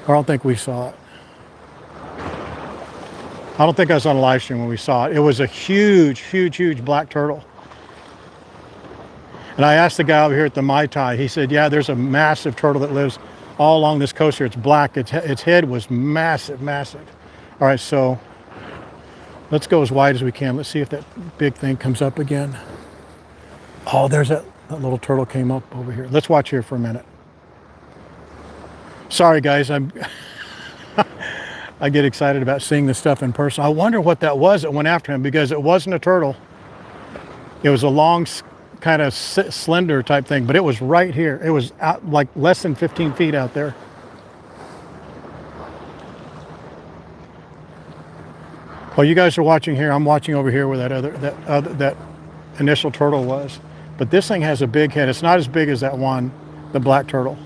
I don't think we saw it. I don't think I was on a live stream when we saw it. It was a huge, huge, huge black turtle. And I asked the guy over here at the Mai Tai, he said, yeah, there's a massive turtle that lives all along this coast here. It's black, its head was massive, massive. All right, so let's go as wide as we can. Let's see if that big thing comes up again. Oh, there's that little turtle came up over here. Let's watch here for a minute. Sorry guys, I get excited about seeing this stuff in person. I wonder what that was that went after him because it wasn't a turtle. It was a long, kind of slender type thing, but it was right here. It was out like less than 15 feet out there. While you guys are watching here, I'm watching over here where that initial turtle was. But this thing has a big head. It's not as big as that one, the black turtle.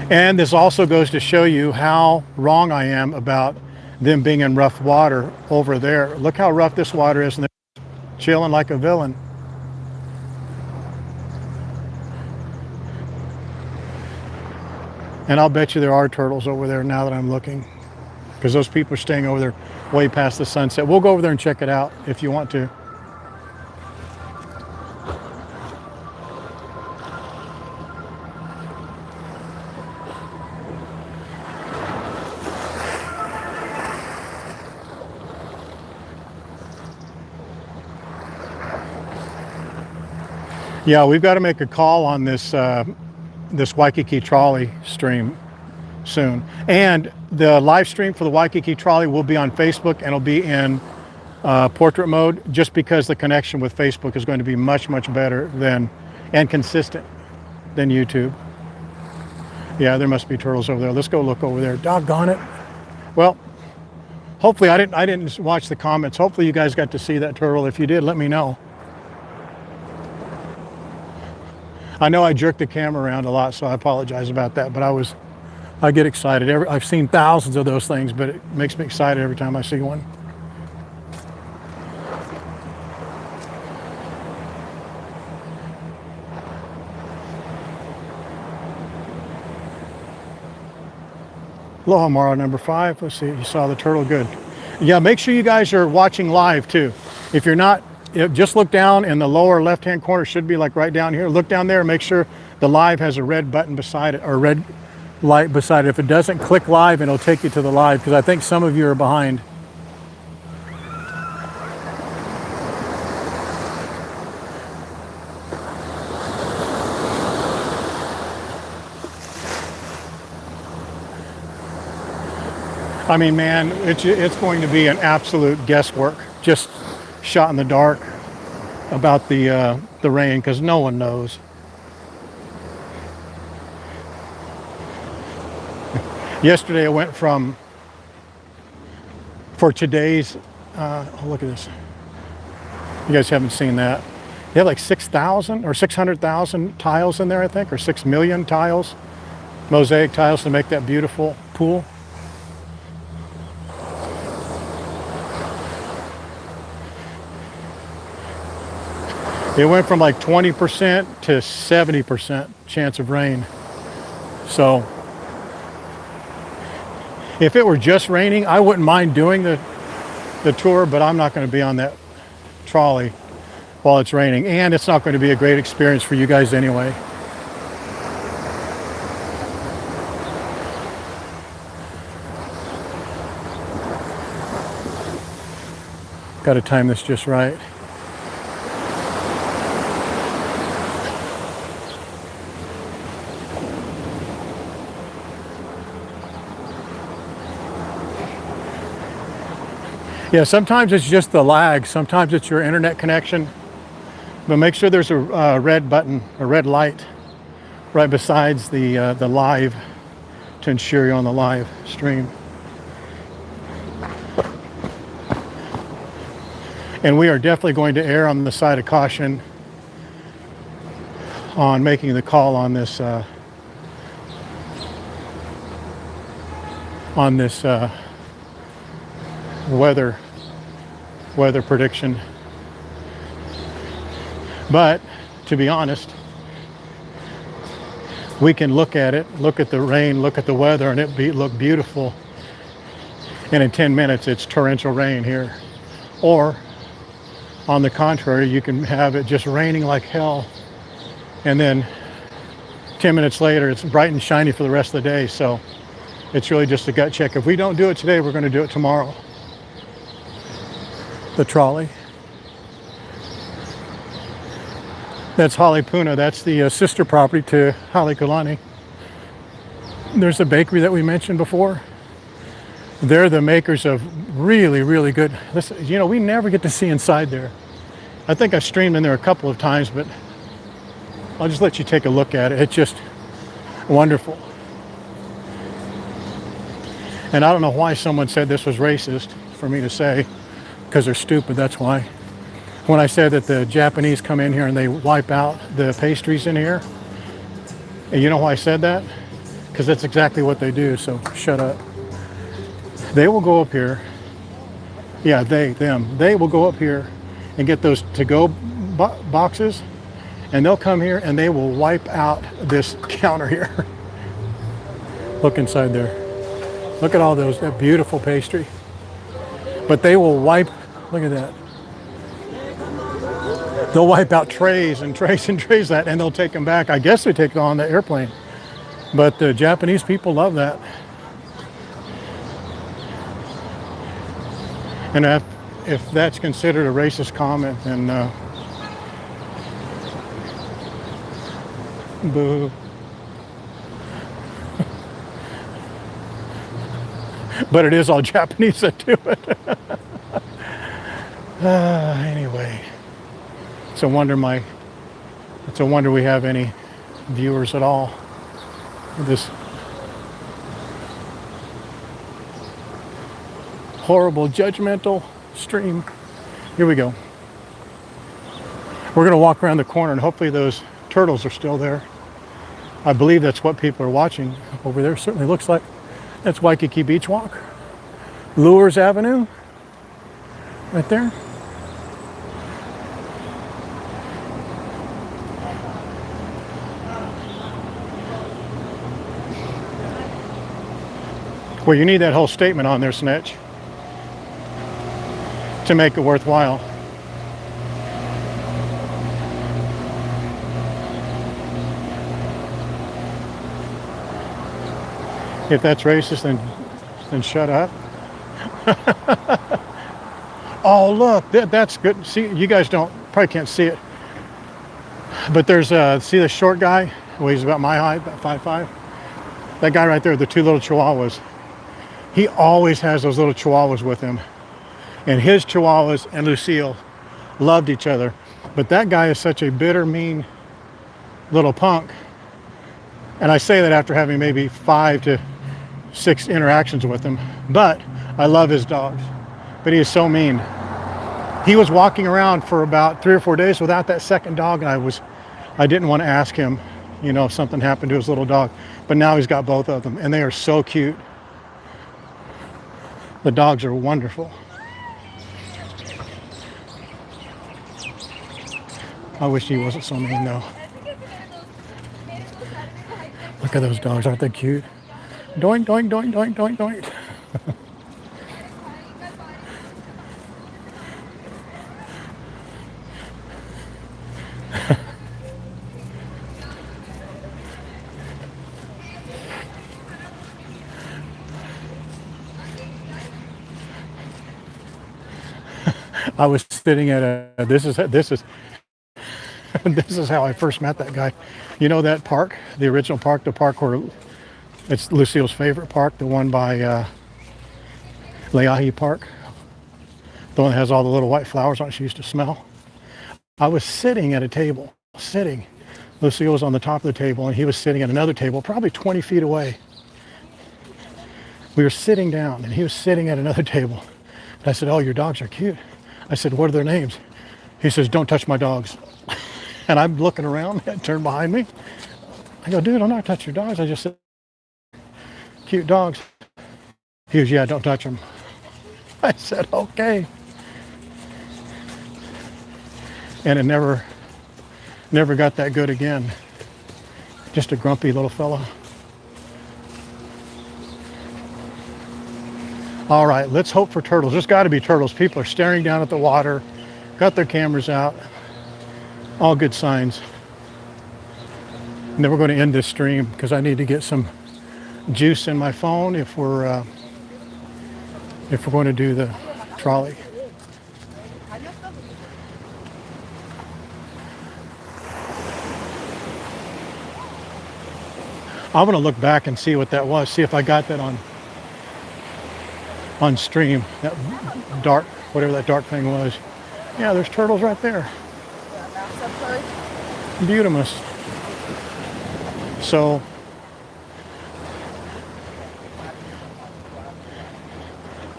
And this also goes to show you how wrong I am about them being in rough water over there. Look how rough this water is, and they're chilling like a villain. And I'll bet you there are turtles over there now that I'm looking, because those people are staying over there way past the sunset. We'll go over there and check it out if you want to. Yeah, we've got to make a call on this this Waikiki trolley stream soon. And the live stream for the Waikiki trolley will be on Facebook, and it'll be in portrait mode, just because the connection with Facebook is going to be much, much better than, and consistent than YouTube. Yeah, there must be turtles over there. Let's go look over there. Doggone it. Well, hopefully I didn't watch the comments. Hopefully you guys got to see that turtle. If you did, let me know. I know I jerked the camera around a lot, so I apologize about that, but I get excited. I've seen thousands of those things, but it makes me excited every time I see one. Aloha Mara number 5. Let's see, you saw the turtle, good. Yeah, make sure you guys are watching live too. If you're not, just look down in the lower left-hand corner, should be like right down here. Look down there and make sure the live has a red button beside it, or a red light beside it. If it doesn't, click live and it'll take you to the live, because I think some of you are behind. I mean, man, it's going to be an absolute guesswork, just shot in the dark about the rain, because no one knows. Yesterday it went from, for today's, oh, look at this. You guys haven't seen that. They have like 6,000 or 600,000 tiles in there, I think, or 6 million tiles, mosaic tiles to make that beautiful pool. It went from like 20% to 70% chance of rain. So if it were just raining, I wouldn't mind doing the tour, but I'm not going to be on that trolley while it's raining, and it's not going to be a great experience for you guys anyway. Got to time this just right. Yeah, sometimes it's just the lag. Sometimes it's your internet connection. But make sure there's a red button, a red light, right besides the live, to ensure you're on the live stream. And we are definitely going to err on the side of caution on making the call on this weather prediction. But to be honest, we can look at it, look at the rain, look at the weather, and it look beautiful, and in 10 minutes it's torrential rain here. Or on the contrary, you can have it just raining like hell, and then 10 minutes later it's bright and shiny for the rest of the day. So it's really just a gut check. If we don't do it today, we're going to do it tomorrow. The trolley. That's Halipuna. That's the sister property to Halekulani. There's a bakery that we mentioned before. They're the makers of really, really good. Listen, you know, we never get to see inside there. I think I've streamed in there a couple of times, but I'll just let you take a look at it. It's just wonderful. And I don't know why someone said this was racist for me to say, because they're stupid, that's why. When I said that the Japanese come in here and they wipe out the pastries in here, and you know why I said that? because that's exactly what they do. So shut up. They will go up here. Yeah, they will go up here and get those to-go boxes, and they'll come here and they will wipe out this counter here. Look inside there. Look at all those, that beautiful pastry. But they will wipe, look at that. They'll wipe out trays and trays and trays of that, and they'll take them back. I guess they take them on the airplane. But the Japanese people love that. And if that's considered a racist comment, then boo. But it is all Japanese that do it. Anyway, it's a wonder we have any viewers at all. This horrible, judgmental stream. Here we go. We're going to walk around the corner, and hopefully those turtles are still there. I believe that's what people are watching over there. Certainly looks like. That's Waikiki Beach Walk. Lures Avenue, right there. Well, you need that whole statement on there, Snitch, to make it worthwhile. If that's racist, then shut up. Oh, look, that's good. See, you guys probably can't see it, but there's see the short guy who weighs about my height, about 5'5". That guy right there, the two little chihuahuas. He always has those little chihuahuas with him, and his chihuahuas and Lucille loved each other. But that guy is such a bitter, mean little punk, and I say that after having maybe 5 to 6 interactions with him. But I love his dogs, but he is so mean. He was walking around for about 3 or 4 days without that second dog, and I didn't want to ask him, if something happened to his little dog. But now he's got both of them, and they are so cute. The dogs are wonderful. I wish he wasn't so mean though. Look at those dogs, aren't they cute? Doink, doink, doink, doink, doink, doink. I was sitting at this is this is how I first met that guy. You know that park, the original park, the park where it's Lucille's favorite park, the one by Leahi Park, the one that has all the little white flowers on it she used to smell. I was sitting at a table, Lucille was on the top of the table, and he was sitting at another table, probably 20 feet away. We were sitting down, and he was sitting at another table. And I said, "Oh, your dogs are cute." I said, "What are their names?" He says, "Don't touch my dogs." And I'm looking around, I turned behind me. I go, "Dude, I'm not touching your dogs. I just said cute dogs." He goes, "Yeah, don't touch them." I said, "Okay." And it never got that good again. Just a grumpy little fella. All right, let's hope for turtles. There's got to be turtles. People are staring down at the water, got their cameras out. All good signs. And then we're going to end this stream because I need to get some juice in my phone if we're going to do the trolley. I'm going to look back and see what that was. See if I got that on stream. That dark, whatever that dark thing was. Yeah, there's turtles right there. Beautiful. So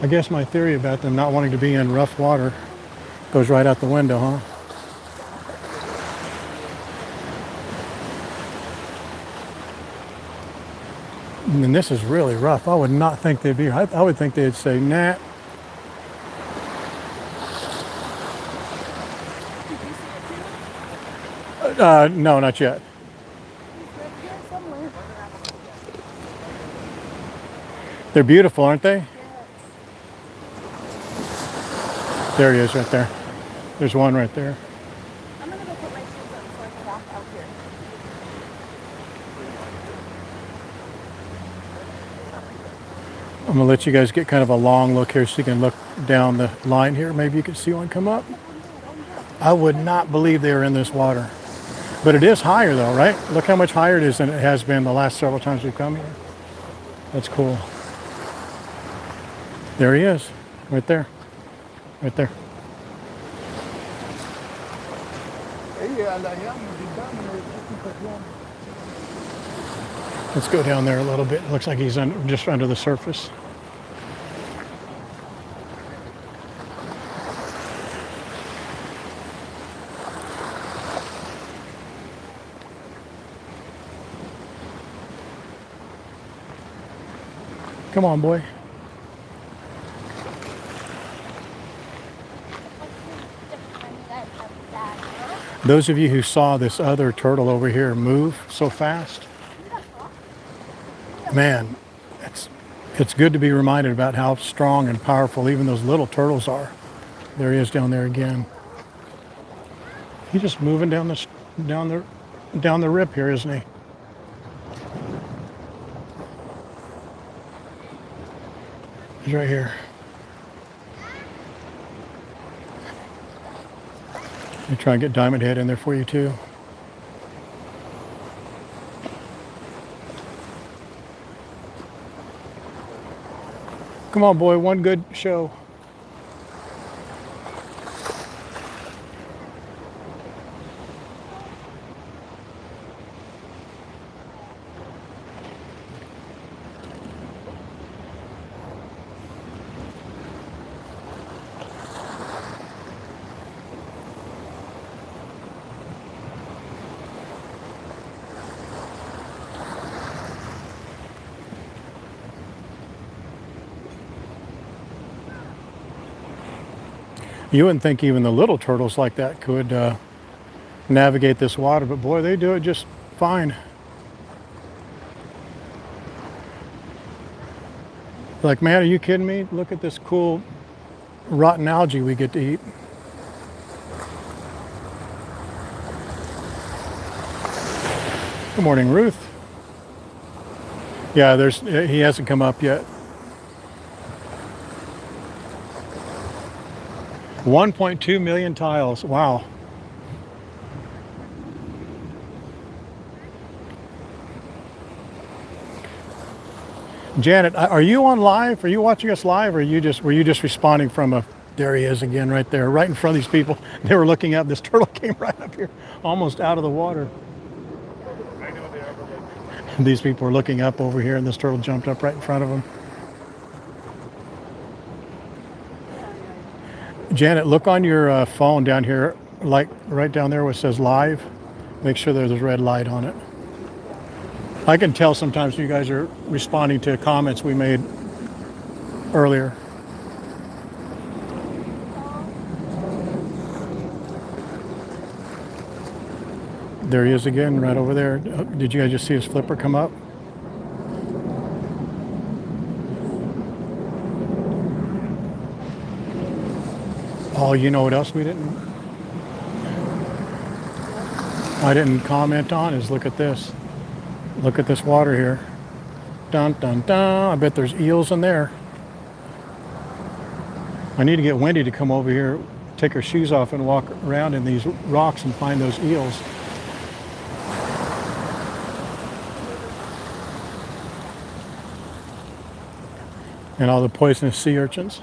I guess my theory about them not wanting to be in rough water goes right out the window, huh? And this is really rough. I would not think they'd be here. I would think they'd say, nah. No, not yet. They're beautiful, aren't they? There he is right there. There's one right there. I'm gonna go put my shoes on so I can walk out here. I'm gonna let you guys get kind of a long look here so you can look down the line here. Maybe you can see one come up. I would not believe they were in this water. But it is higher though, right? Look how much higher it is than it has been the last several times we've come here. That's cool. There he is, right there, right there. Let's go down there a little bit. Looks like he's just under the surface. Come on, boy. Those of you who saw this other turtle over here move so fast, man, it's good to be reminded about how strong and powerful even those little turtles are. There he is down there again. He's just moving down the rip here, isn't he? He's right here. Let me try and get Diamond Head in there for you too. Come on, boy, one good show. You wouldn't think even the little turtles like that could navigate this water, but boy, they do it just fine. Like, man, are you kidding me? Look at this cool rotten algae we get to eat. Good morning, Ruth. Yeah, he hasn't come up yet. 1.2 million tiles. Wow. Janet, are you on live? Are you watching us live, or were you just responding from a? There he is again, right there, right in front of these people. They were looking up. This turtle came right up here, almost out of the water. These people were looking up over here, and this turtle jumped up right in front of them. Janet, look on your phone down here, like right down there where it says live. Make sure there's a red light on it. I can tell sometimes you guys are responding to comments we made earlier. There he is again, right over there. Did you guys just see his flipper come up? Oh, you know what else I didn't comment on is look at this. Look at this water here. Dun, dun, dun. I bet there's eels in there. I need to get Wendy to come over here, take her shoes off and walk around in these rocks and find those eels. And all the poisonous sea urchins.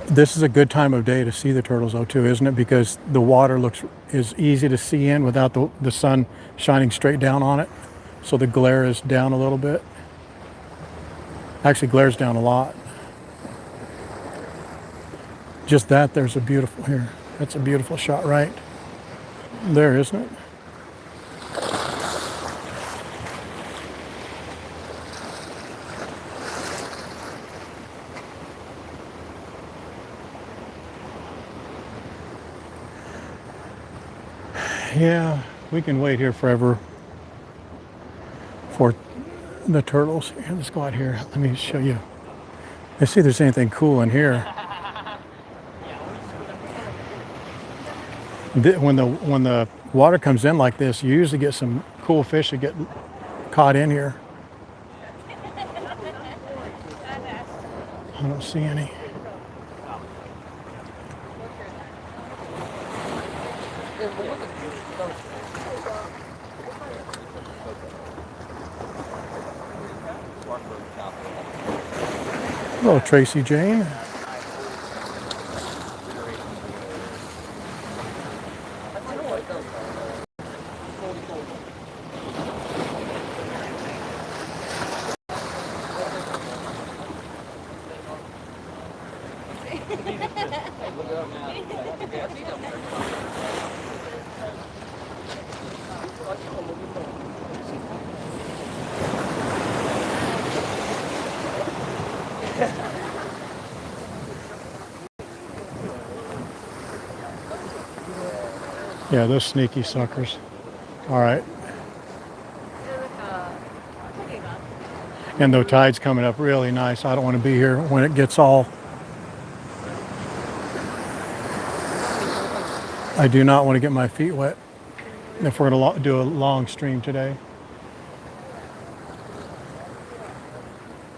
This is a good time of day to see the turtles though too, isn't it? Because the water is easy to see in without the sun shining straight down on it. So the glare is down a little bit. Actually glares down a lot. Just that, there's a beautiful here. That's a beautiful shot right there, isn't it? Yeah, we can wait here forever for the turtles. Here, let's go out here. Let me show you. Let's see if there's anything cool in here. When the water comes in like this, you usually get some cool fish that get caught in here. I don't see any. Hello, Tracy Jane. Yeah, those sneaky suckers. All right. And the tide's coming up really nice. I don't want to be here when it gets all... I do not want to get my feet wet if we're going to do a long stream today.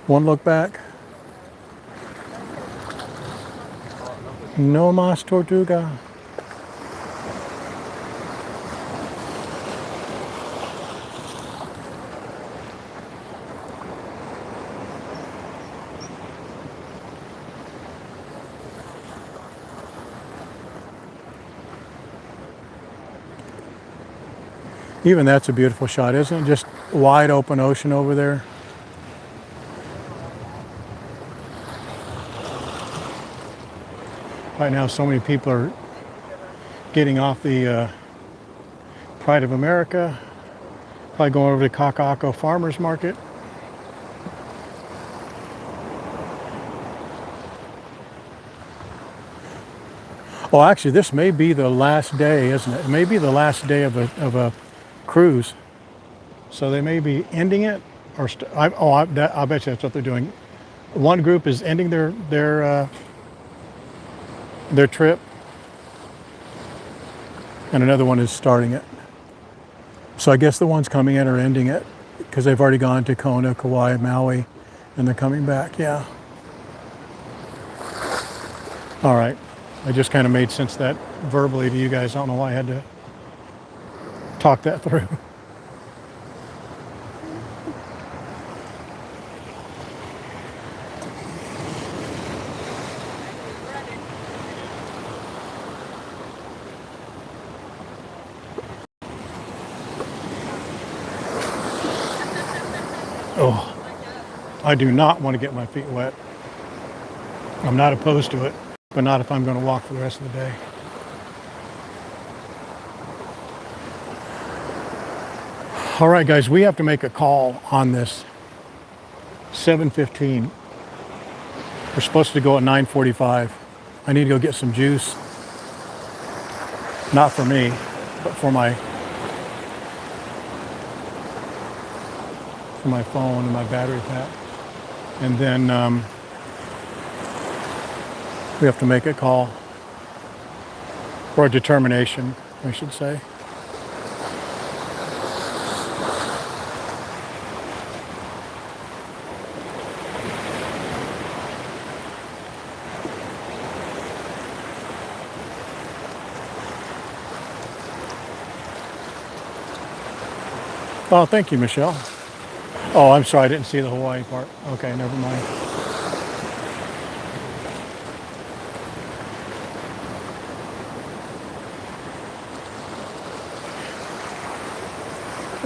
One look back. No mas tortuga. Even that's a beautiful shot, isn't it? Just wide open ocean over there. Right now, so many people are getting off the Pride of America, probably going over to Kaka'ako Farmers Market. Oh, actually, this may be the last day, isn't it? It may be the last day of a cruise. So they may be ending it, or I bet you that's what they're doing. One group is ending their trip, and another one is starting it. So I guess the ones coming in are ending it because they've already gone to Kona, Kauai, Maui, and they're coming back. Yeah. All right. I just kind of made sense that verbally to you guys. I don't know why I had to talk that through. Oh, I do not want to get my feet wet. I'm not opposed to it, but not if I'm going to walk for the rest of the day. All right, guys, we have to make a call on this. 7:15. We're supposed to go at 9:45. I need to go get some juice. Not for me, but for my phone and my battery pack. And then we have to make a call, or a determination, I should say. Oh, thank you, Michelle. Oh, I'm sorry, I didn't see the Hawaii part. Okay, never mind.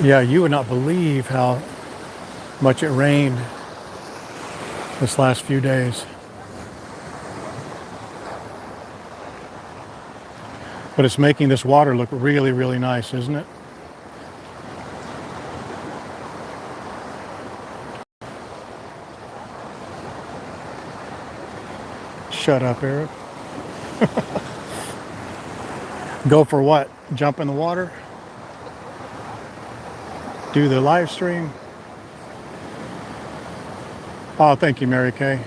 Yeah, you would not believe how much it rained this last few days. But it's making this water look really, really nice, isn't it? Shut up, Eric. Go for what? Jump in the water? Do the live stream? Oh, thank you, Mary Kay.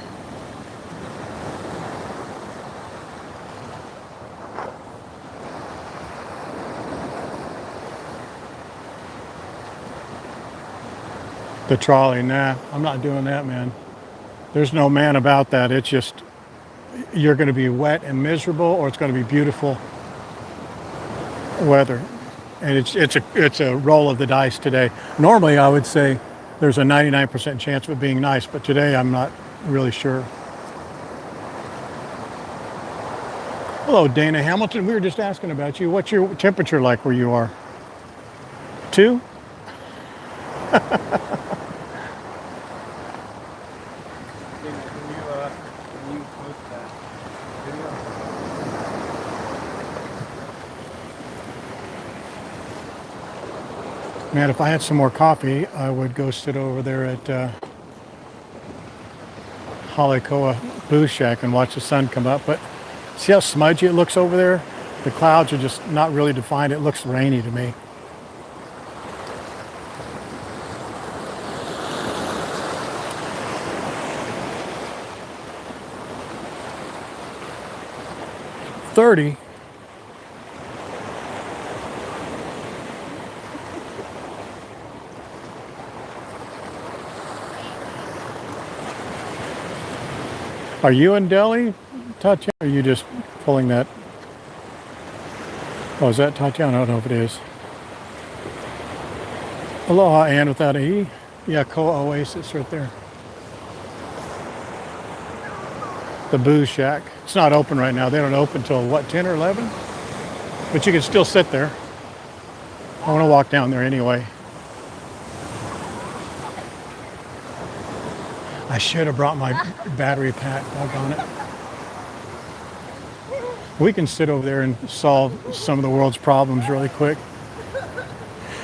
The trolley, nah, I'm not doing that, man. There's no man about that. It's just, you're going to be wet and miserable, or it's going to be beautiful weather. And it's a roll of the dice today. Normally, I would say there's a 99% chance of it being nice, but today I'm not really sure. Hello, Dana Hamilton. We were just asking about you. What's your temperature like where you are? 2? Can you post that video? Man, if I had some more coffee, I would go sit over there at Halikoa Booth Shack and watch the sun come up. But see how smudgy it looks over there? The clouds are just not really defined. It looks rainy to me. $30. Are you in Delhi, Tatiana? Or are you just pulling that? Oh, is that Tatiana? I don't know if it is. Aloha, Ann, without a E. Yeah, Koa Oasis right there. The Booze Shack. It's not open right now. They don't open till what, 10 or 11? But you can still sit there. I want to walk down there anyway. I should have brought my battery pack. Doggone it. We can sit over there and solve some of the world's problems really quick.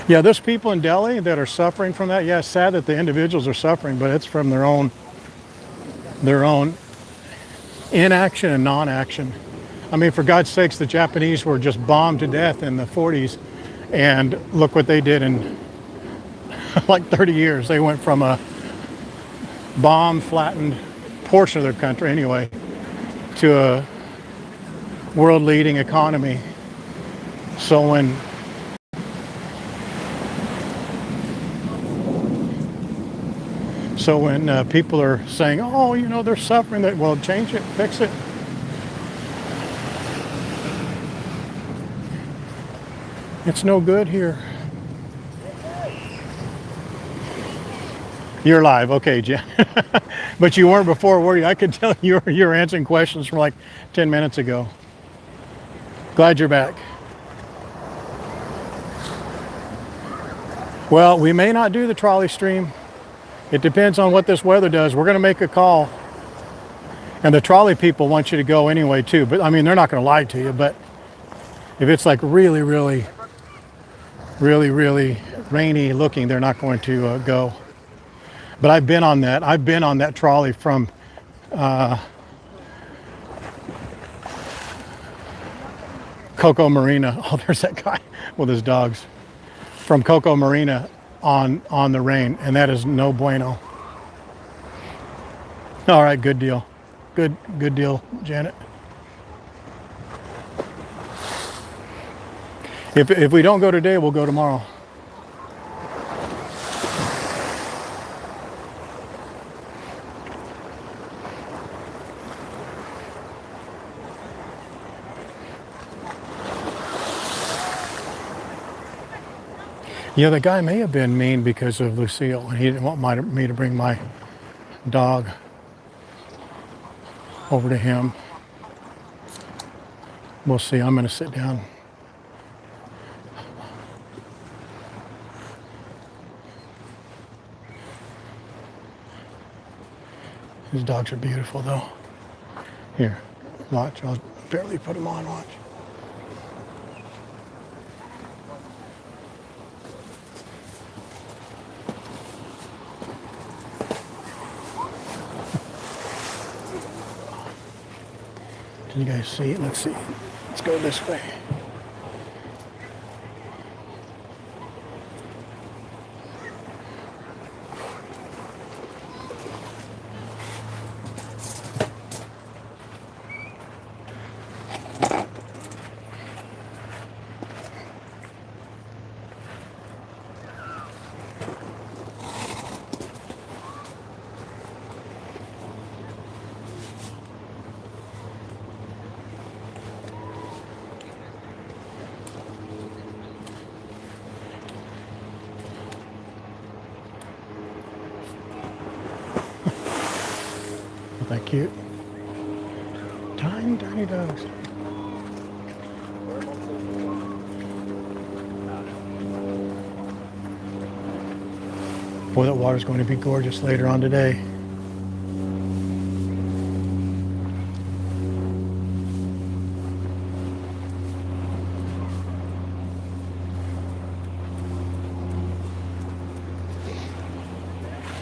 Yeah, there's people in Delhi that are suffering from that. Yeah, it's sad that the individuals are suffering, but it's from their own inaction and non-action. I mean, for God's sakes, the Japanese were just bombed to death in the 40s, and look what they did in like 30 years. They went from a bomb-flattened portion of their country anyway to a world-leading economy. So when people are saying, oh, you know, they're suffering, that, well, change it, fix it. It's no good here. You're live, okay, Jen. But you weren't before, were you? I could tell you were answering questions from like 10 minutes ago. Glad you're back. Well, we may not do the trolley stream. It depends on what this weather does. We're going to make a call. And the trolley people want you to go anyway, too. But I mean, they're not going to lie to you. But if it's like really, really, really, really rainy looking, they're not going to go. But I've been on that. I've been on that trolley from Coco Marina. Oh, there's that guy with his dogs. From Coco Marina on the rain, and that is no bueno. All right, good deal. Good deal, Janet. If we don't go today, we'll go tomorrow. Yeah, the guy may have been mean because of Lucille, and he didn't want me to bring my dog over to him. We'll see. I'm going to sit down. His dogs are beautiful, though. Here, watch. I'll barely put them on. Watch. Can you guys see it? Let's see. Let's go this way. Isn't that cute? Tiny, tiny dogs. Boy, that water's going to be gorgeous later on today.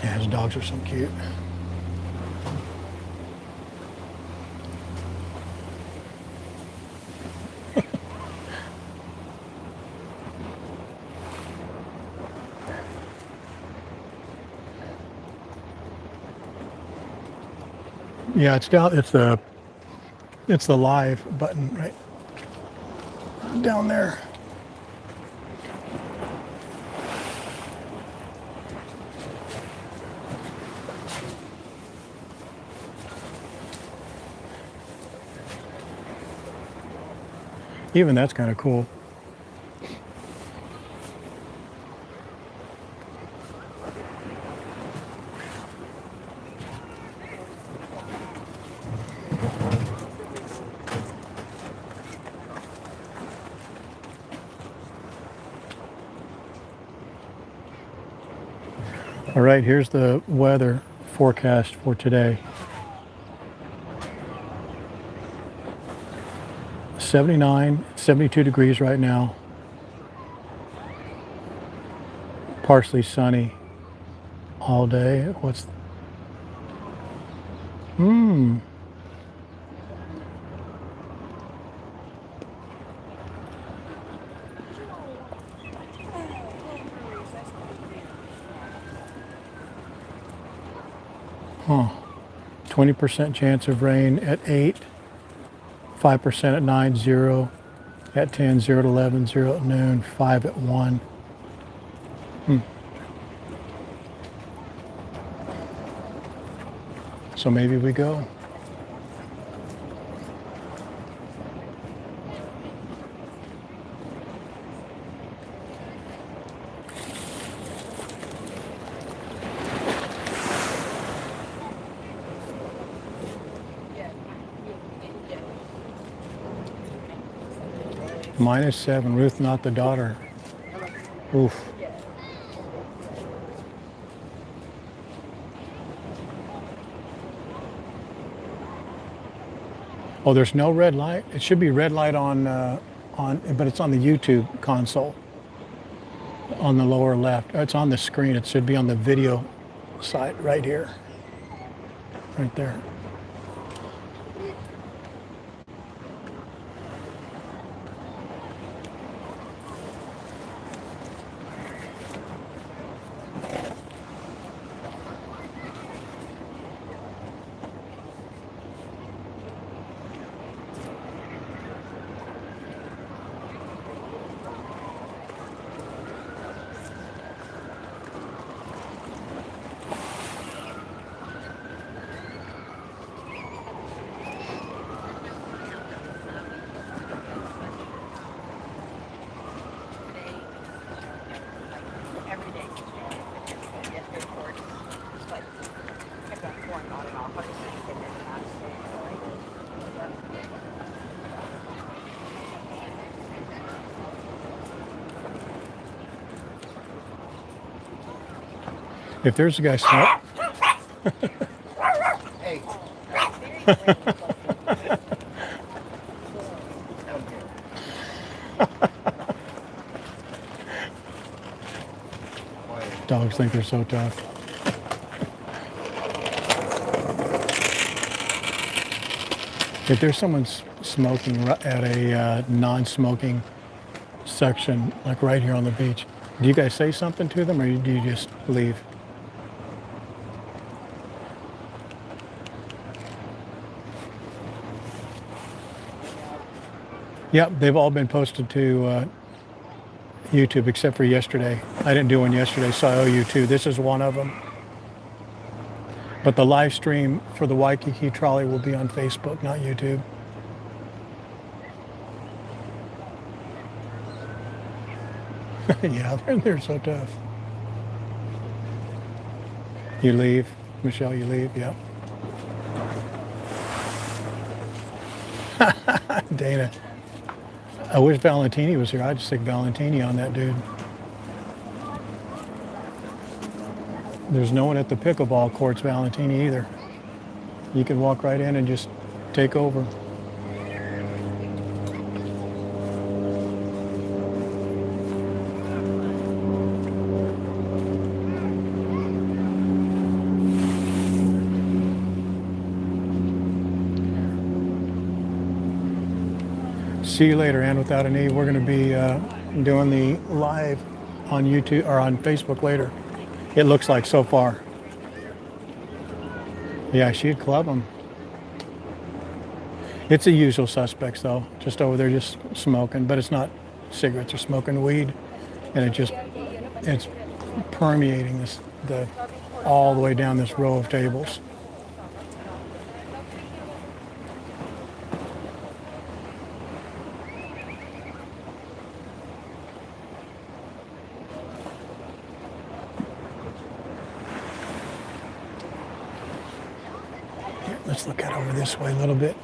Yeah, his dogs are so cute. Yeah, it's down. It's the live button right down there. Even that's kind of cool. All right, here's the weather forecast for today. 79, 72 degrees right now. Partially sunny all day. What's... Huh. 20% chance of rain at 8, 5% at 9, 0 at 10, 0 at 11, 0 at noon, 5 at 1. So maybe we go. -7. Ruth, not the daughter. Oof. Oh, there's no red light. It should be red light on, but it's on the YouTube console on the lower left. It's on the screen. It should be on the video side right here, right there. If there's a guy Hey. Dogs think they're so tough. If there's someone smoking at a non-smoking section, like right here on the beach, do you guys say something to them, or do you just leave? Yep, they've all been posted to YouTube except for yesterday. I didn't do one yesterday, so I owe you two. This is one of them. But the live stream for the Waikiki trolley will be on Facebook, not YouTube. Yeah, they're so tough. You leave, Michelle, you leave, yep. Dana, I wish Valentini was here. I'd stick Valentini on that dude. There's no one at the pickleball courts, Valentini, either. You can walk right in and just take over. See you later, and without an E. We're going to be doing the live on YouTube or on Facebook later. It looks like so far. Yeah, she'd club them. It's the usual suspects though, just over there just smoking, but it's not cigarettes, they're smoking weed, and it's permeating all the way down this row of tables. Let's look out over this way a little bit.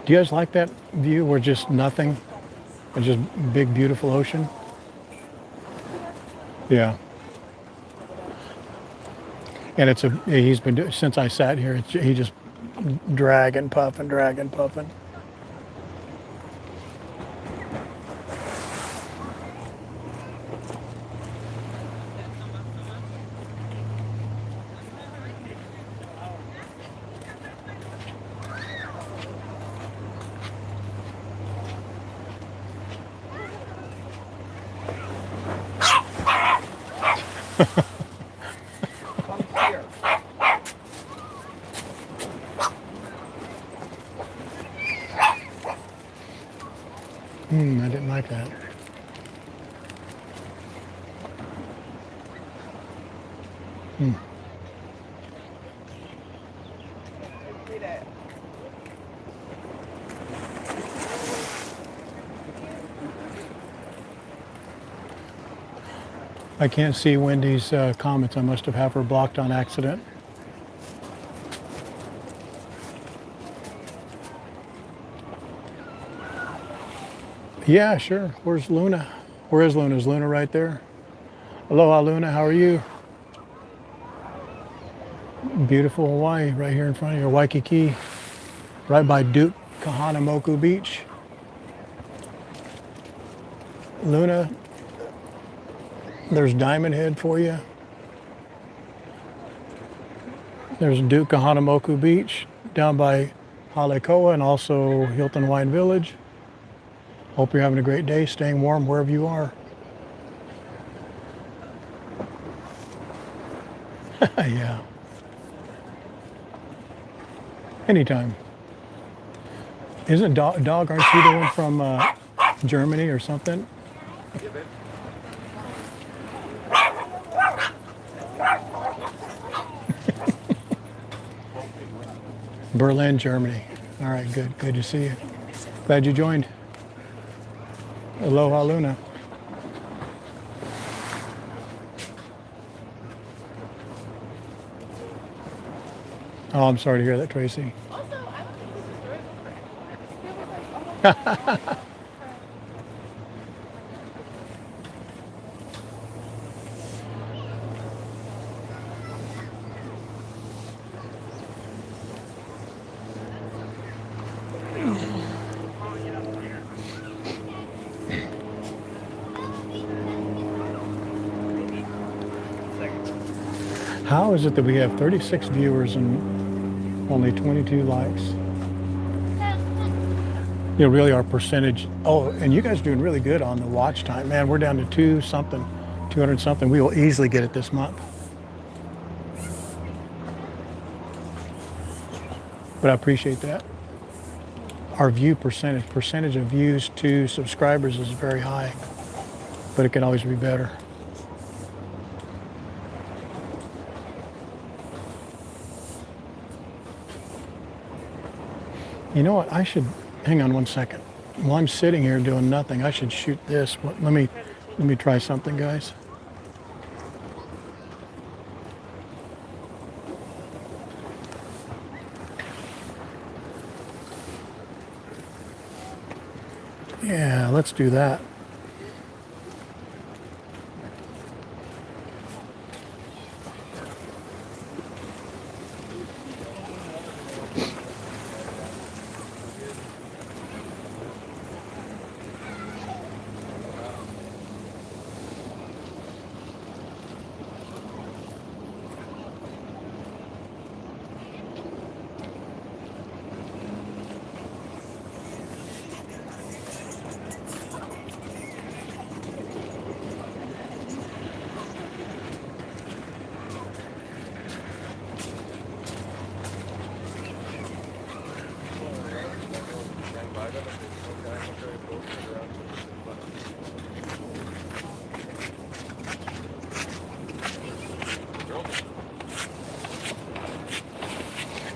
Do you guys like that view where just nothing, and just big, beautiful ocean? Yeah. And he's been, since I sat here, he just dragging, puffing, dragging, puffing. I didn't like that. I can't see Wendy's comments. I must have her blocked on accident. Yeah, sure. Where's Luna? Where is Luna? Is Luna right there? Aloha, Luna. How are you? Beautiful Hawaii right here in front of you. Waikiki, right by Duke Kahanamoku Beach. Luna, there's Diamond Head for you. There's Duke Kahanamoku Beach down by Halekoa and also Hilton Wine Village. Hope you're having a great day, staying warm wherever you are. Yeah. Anytime. Isn't Dog, aren't you the one from Germany or something? Berlin, Germany. All right, good. Good to see you. Glad you joined. Aloha, Luna. Oh, I'm sorry to hear that, Tracy. Also, I don't think this is very good. It was like almost How is it that we have 36 viewers and only 22 likes? really our percentage. Oh, and you guys are doing really good on the watch time. Man, we're down to 200 something. We will easily get it this month. But I appreciate that. Our view percentage of views to subscribers is very high, but it can always be better. You know what? I should hang on one second. While I'm sitting here doing nothing, I should shoot this. Let me try something, guys. Yeah, let's do that.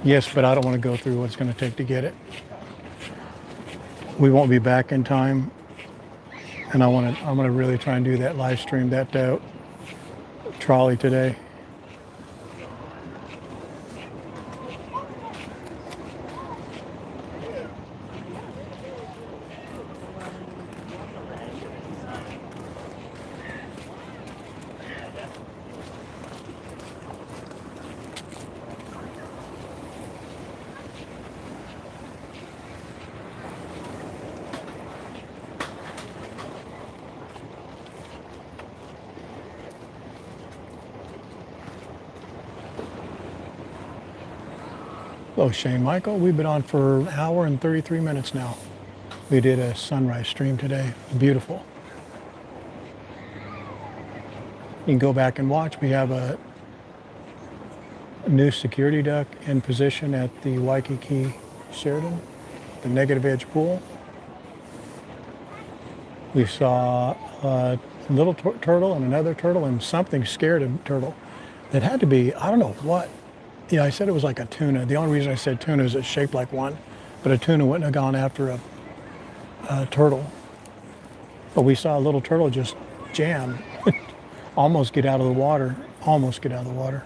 Yes, but I don't want to go through what it's going to take to get it. We won't be back in time, and I want to really try and do that live stream, that trolley today. Hello, Shane Michael. We've been on for an hour and 33 minutes now. We did a sunrise stream today. Beautiful. You can go back and watch. We have a new security duck in position at the Waikiki Sheridan, the negative edge pool. We saw a little turtle and another turtle, and something scared a turtle. It had to be, I don't know what. Yeah, I said it was like a tuna. The only reason I said tuna is it's shaped like one, but a tuna wouldn't have gone after a turtle. But we saw a little turtle just jam, almost get out of the water, almost get out of the water.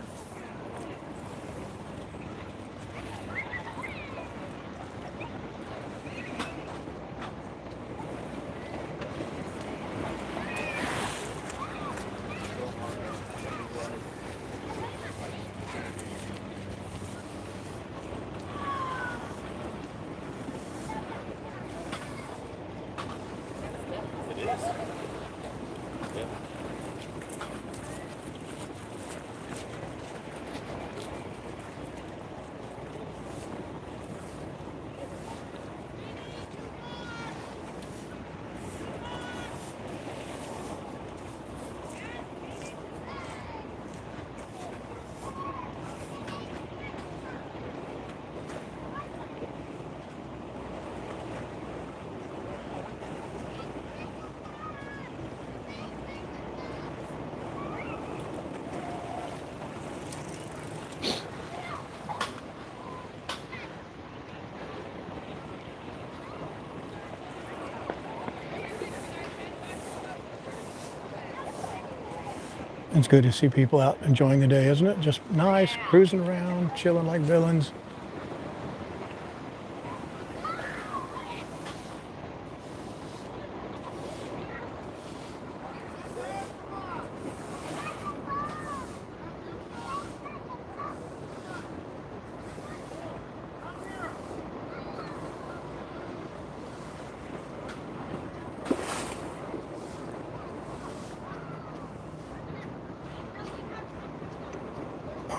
It's good to see people out enjoying the day, isn't it? Just nice, cruising around, chilling like villains.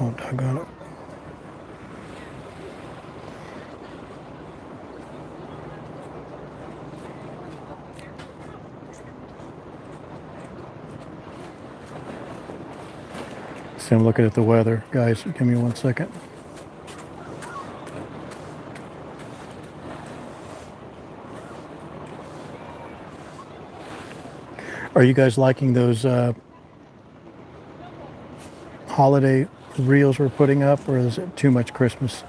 Oh, doggone it. See, I'm looking at the weather. Guys, give me 1 second. Are you guys liking those holiday reels we're putting up, or is it too much Christmas?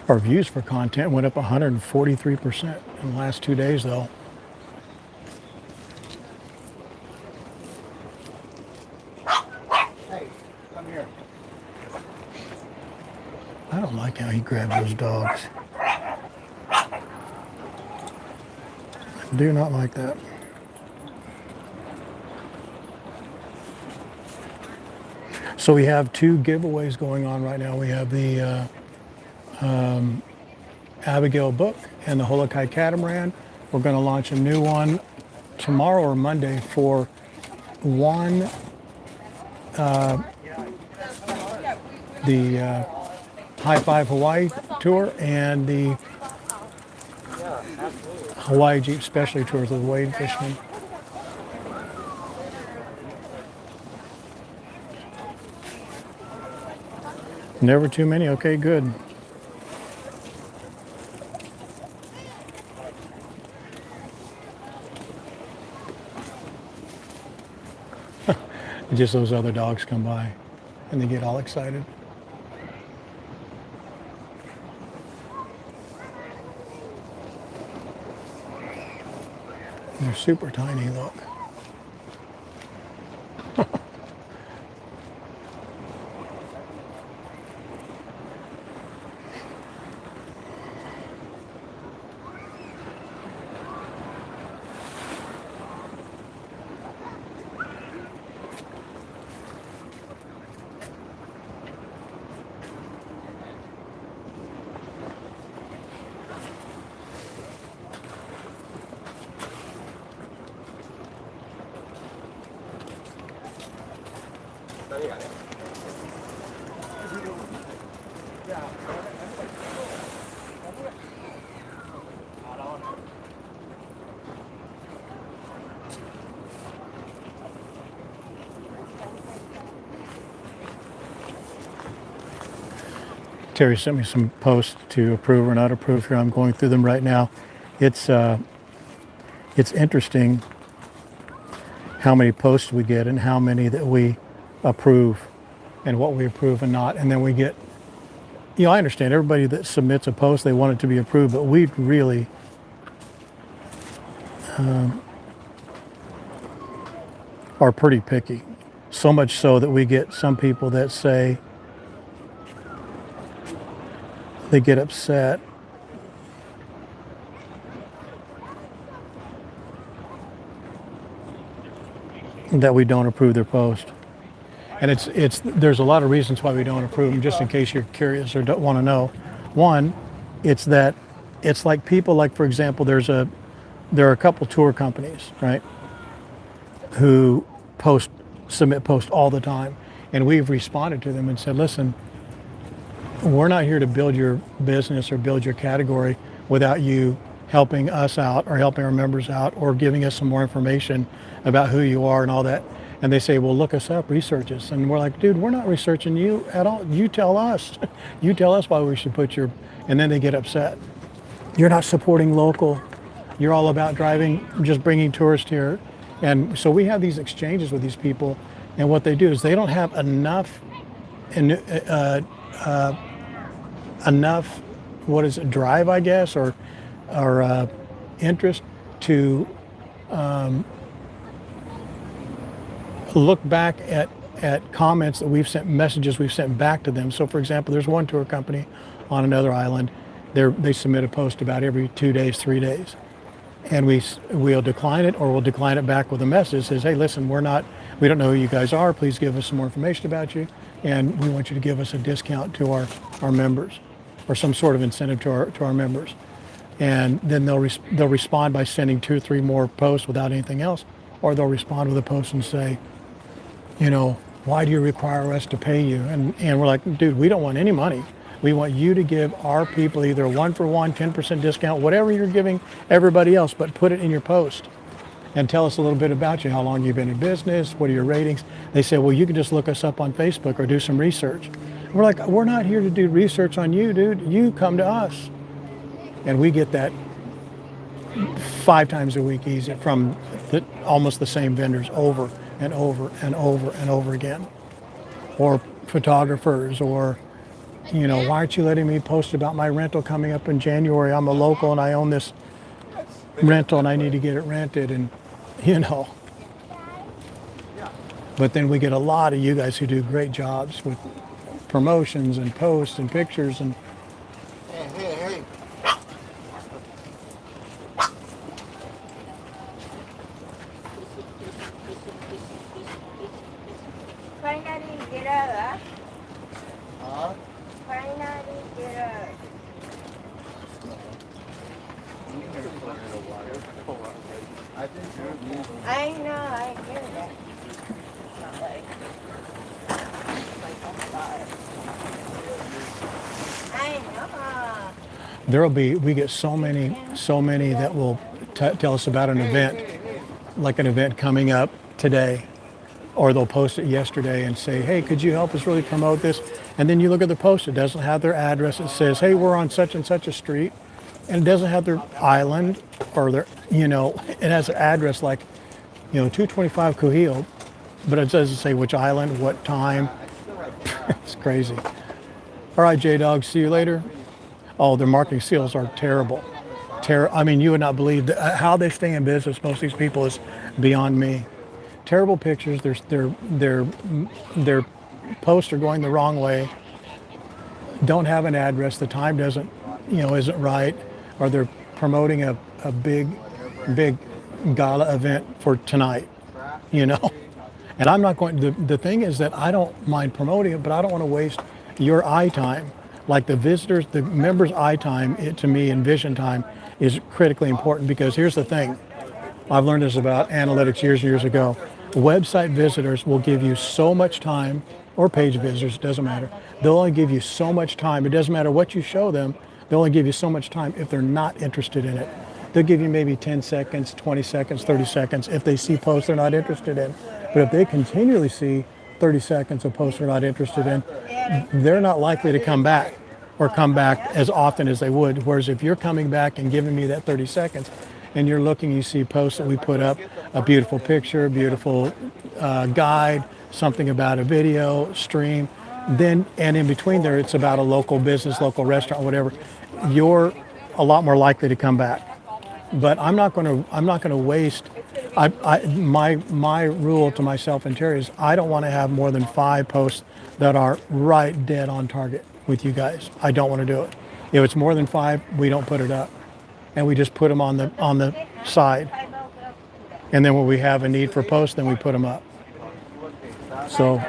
Our views for content went up 143% in the last 2 days, though. Hey, come here. I don't like how he grabbed those dogs. I do not like that. So we have two giveaways going on right now. We have the Abigail book and the Holokai catamaran. We're going to launch a new one tomorrow or Monday for one, the High Five Hawaii tour and the Hawaii Jeep Specialty Tours with Wade Fishman. Never too many. Okay, good. Just those other dogs come by and they get all excited. They're super tiny, look. Terry sent me some posts to approve or not approve here. I'm going through them right now. It's interesting how many posts we get and how many that we approve and what we approve and not. And then we get, I understand everybody that submits a post, they want it to be approved, but we really are pretty picky. So much so that we get some people that say, they get upset that we don't approve their post. And there's a lot of reasons why we don't approve them, just in case you're curious or don't want to know. One, it's that it's like people, like for example, there are a couple tour companies, right, who submit posts all the time, and we've responded to them and said, listen, we're not here to build your business or build your category without you helping us out or helping our members out or giving us some more information about who you are and all that. And they say, well, look us up, research us. And we're like, dude, we're not researching you at all. You tell us. You tell us why we should put your... And then they get upset. You're not supporting local. You're all about driving, just bringing tourists here. And so we have these exchanges with these people. And what they do is they don't have enough drive, I guess, or interest to look back at comments that we've sent, messages we've sent back to them. So for example, there's one tour company on another island. They submit a post about every 2 days, 3 days. And we'll decline it, or we'll decline it back with a message that says, hey, listen, we don't know who you guys are. Please give us some more information about you. And we want you to give us a discount to our members, or some sort of incentive to our members. And then they'll respond by sending 2 or 3 more posts without anything else, or they'll respond with a post and say, Why do you require us to pay you? And we're like, dude, we don't want any money. We want you to give our people either a 1-for-1, 10% discount, whatever you're giving everybody else, but put it in your post and tell us a little bit about you, how long you've been in business, what are your ratings. They say, well, you can just look us up on Facebook or do some research. We're like, we're not here to do research on you, dude. You come to us. And we get that 5 times a week easy from almost the same vendors over and over and over and over again. Or photographers, or, why aren't you letting me post about my rental coming up in January? I'm a local and I own this rental and I need to get it rented, and But then we get a lot of you guys who do great jobs with promotions and posts and pictures and Hey. Finally get out. Huh? Finally get out. I think you're I know, I hear that. Not like I know. we get so many that will tell us about an event, like an event coming up today, or they'll post it yesterday and say, hey, could you help us really promote this? And then you look at the post, it doesn't have their address. It says, hey, we're on such and such a street, and it doesn't have their island or their, it has an address like, 225 Kuhio, but it doesn't say which island, what time. It's crazy. All right, J-Dog, see you later. Oh, their marketing skills are terrible. I mean, you would not believe how they stay in business. Most of these people is beyond me. Terrible pictures. Their posts are going the wrong way. Don't have an address. The time doesn't, isn't right. Or they're promoting a big gala event for tonight, And I'm not going to, the thing is that I don't mind promoting it, but I don't want to waste your eye time. Like the members' eye time, to me, and vision time is critically important, because here's the thing. I've learned this about analytics years ago. Website visitors will give you so much time, or page visitors, it doesn't matter. They'll only give you so much time. It doesn't matter what you show them. They'll only give you so much time if they're not interested in it. They'll give you maybe 10 seconds, 20 seconds, 30 seconds if they see posts they're not interested in. But if they continually see 30 seconds of posts they're not interested in, they're not likely to come back, or come back as often as they would. Whereas if you're coming back and giving me that 30 seconds and you're looking, you see posts that we put up, a beautiful picture, a beautiful guide, something about a video, stream, then, and in between there, it's about a local business, local restaurant, whatever, you're a lot more likely to come back. But I'm not going to waste. My rule to myself and Terry is I don't want to have more than 5 posts that are right dead on target with you guys. I don't want to do it. If it's more than 5, we don't put it up, and we just put them on the side. And then when we have a need for posts, then we put them up. So,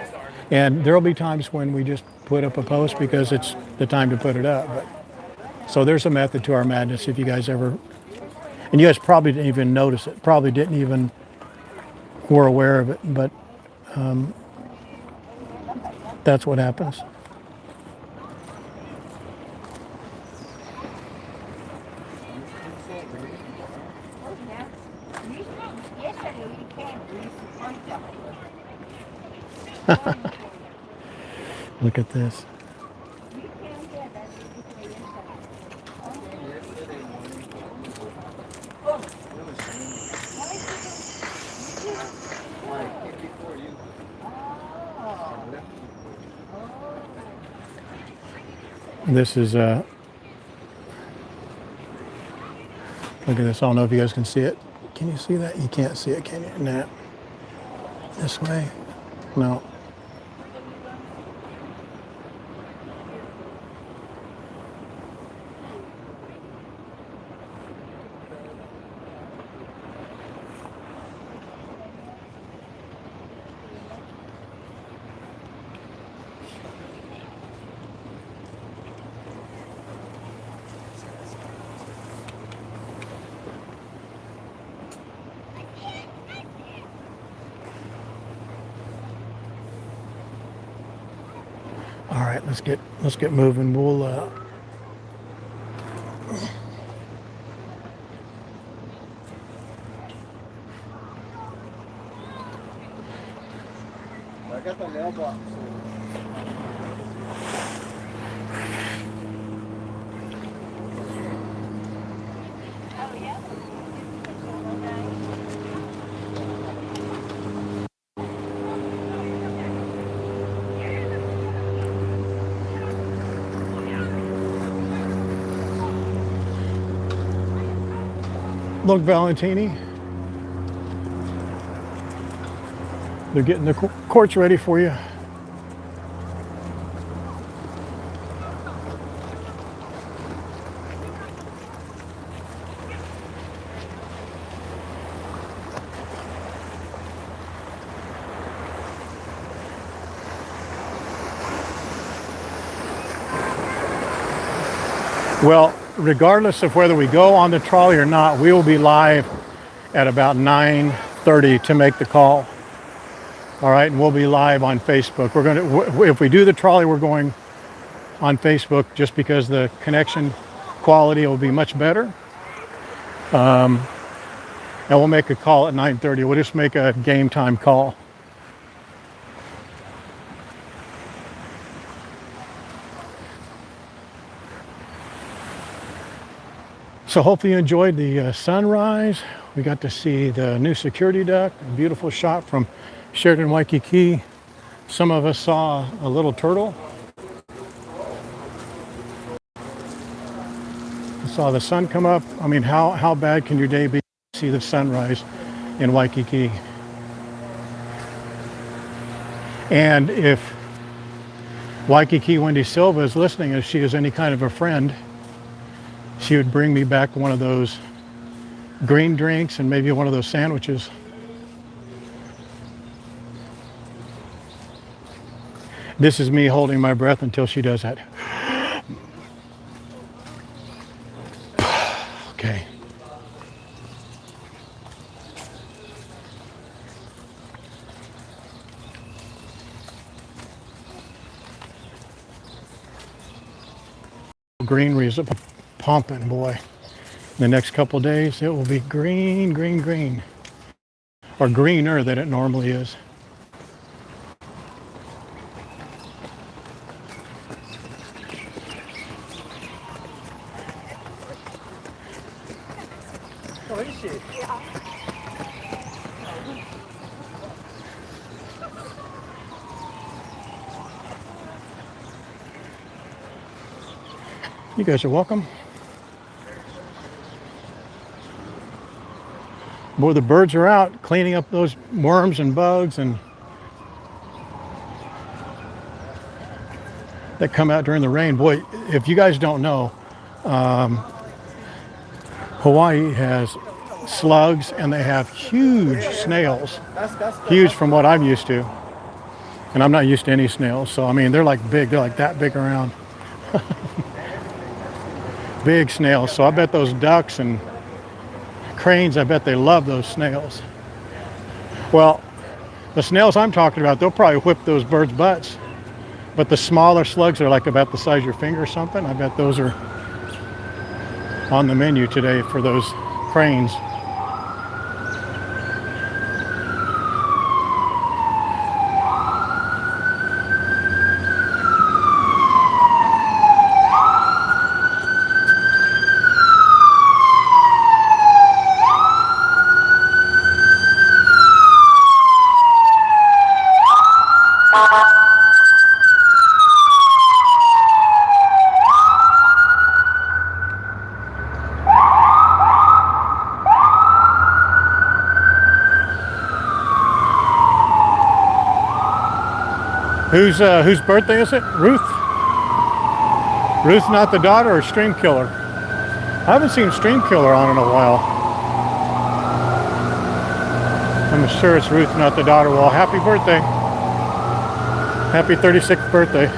and there'll be times when we just put up a post because it's the time to put it up. But, so there's a method to our madness. If you guys ever. And you guys probably didn't even notice it, probably didn't even were aware of it, but that's what happens. Look at this. This is look at this. I don't know if you guys can see it. Can you see that? You can't see it, can you? Nah. This way? No. right, let's get moving. We'll I got the mailbox. Oh, yeah? look, Valentini. They're getting the courts ready for you. Well, regardless of whether we go on the trolley or not, we will be live at about 9:30 to make the call. All right, and we'll be live on Facebook. We're going to, if we do the trolley, we're going on Facebook just because the connection quality will be much better. And we'll make a call at 9:30. We'll just make a game time call. So hopefully you enjoyed the sunrise. We got to see the new security deck, a beautiful shot from Sheraton Waikiki. Some of us saw a little turtle. Saw the sun come up. I mean, how bad can your day be to see the sunrise in Waikiki? And if Waikiki Wendy Silva is listening, if she is any kind of a friend, she would bring me back one of those green drinks and maybe one of those sandwiches. This is me holding my breath until she does that. Okay. Greenery is pumping, boy. In the next couple of days, it will be green, green, green. Or greener than it normally is. Oh, is she? You guys are welcome. Boy, the birds are out cleaning up those worms and bugs and that come out during the rain. Boy, if you guys don't know, Hawaii has slugs and they have huge snails. Huge from what I'm used to. And I'm not used to any snails. So, I mean, they're like big. They're like that big around. Big snails. So I bet those ducks and cranes, I bet they love those snails. Well, the snails I'm talking about, they'll probably whip those birds' butts. But the smaller slugs are like about the size of your finger or something. I bet those are on the menu today for those cranes. Whose birthday is it? Ruth? Ruth, not the daughter, or Stream Killer? I haven't seen Stream Killer on in a while. I'm sure it's Ruth, not the daughter. Well, happy birthday. Happy 36th birthday.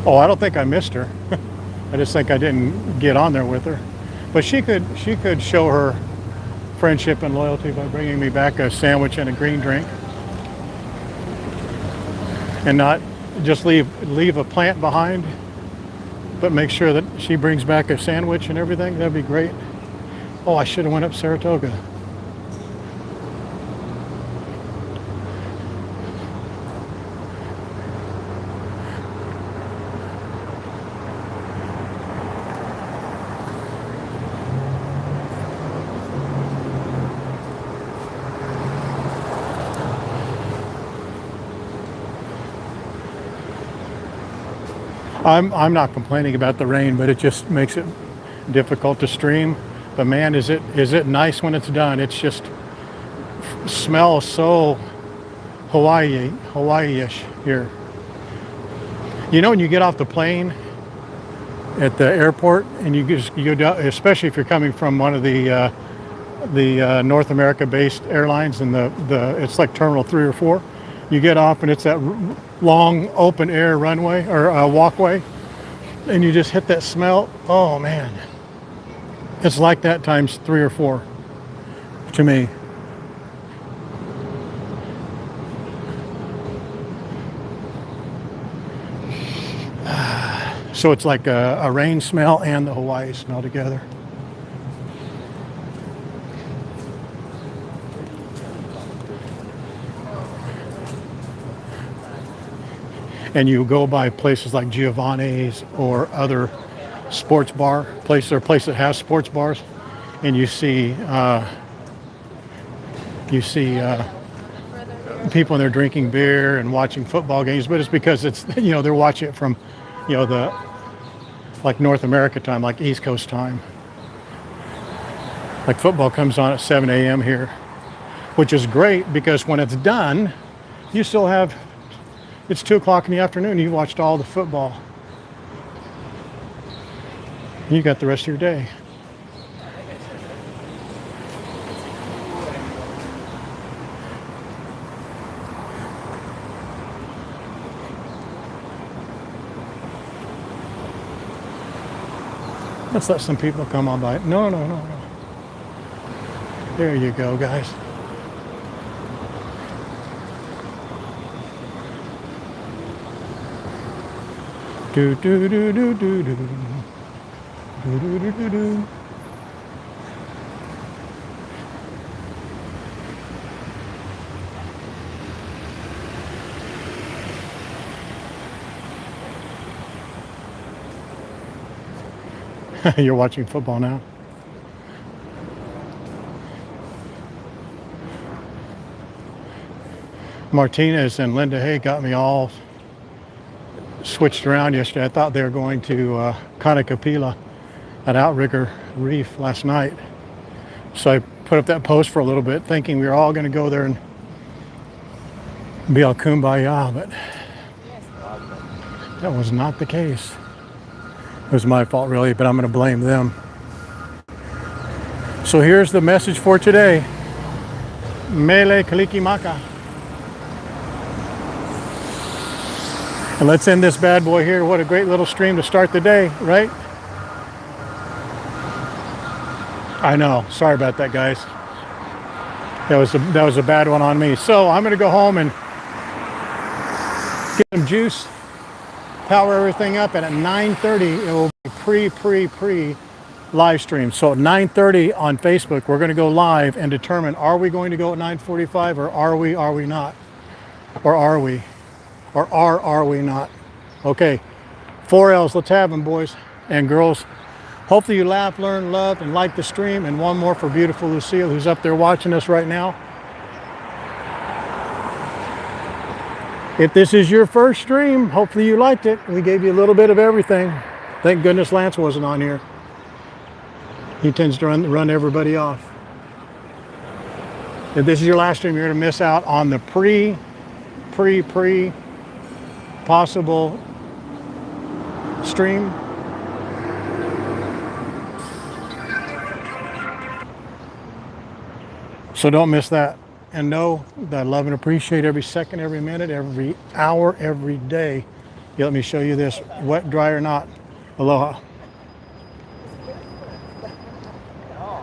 Oh, I don't think I missed her. I just think I didn't get on there with her. But she could show her friendship and loyalty by bringing me back a sandwich and a green drink, and not just leave a plant behind, but make sure that she brings back a sandwich and everything. That'd be great. Oh, I should have went up Saratoga. I'm not complaining about the rain, but it just makes it difficult to stream. But man, is it nice when it's done. It's just smells so Hawaii-ish here. You know, when you get off the plane at the airport and you go down, especially if you're coming from one of the North America-based airlines, and it's like Terminal 3 or 4. You get off and it's that long open air runway or walkway, and you just hit that smell. Oh man, it's like that times 3 or 4 to me. So it's like a rain smell and the Hawaii smell together. And you go by places like Giovanni's or other sports bar places, or places that have sports bars, and you see people, and they're drinking beer and watching football games, but it's because it's, they're watching it from, the like North America time, like East Coast time. Like football comes on at 7 a.m. here, which is great because when it's done, you still have, it's 2 o'clock in the afternoon, you watched all the football. You got the rest of your day. Let's let some people come on by. No. There you go, guys. Do do do do do do do do do do do. You're watching football now. Martinez and Linda Hay got me all switched around yesterday. I thought they were going to Kanakapila at Outrigger Reef last night. So I put up that post for a little bit thinking we were all going to go there and be all kumbaya, but that was not the case. It was my fault really, but I'm going to blame them. So here's the message for today. Mele Kalikimaka. And let's end this bad boy here. What a great little stream to start the day, right? I know. Sorry about that, guys. That was a bad one on me. So I'm going to go home and get some juice, power everything up, and at 9:30 it will be pre live stream. So at 9:30 on Facebook, we're going to go live and determine, are we going to go at 9:45 or are we not? Or are we? Or are we not? Okay, 4 L's, let's have them, boys and girls. Hopefully you laugh, learn, love, and like the stream. And one more for beautiful Lucille, who's up there watching us right now. If this is your first stream, hopefully you liked it. We gave you a little bit of everything. Thank goodness Lance wasn't on here. He tends to run everybody off. If this is your last stream, you're going to miss out on the pre possible stream. So don't miss that. And know that I love and appreciate every second, every minute, every hour, every day You let me show you this wet, dry or not. Aloha.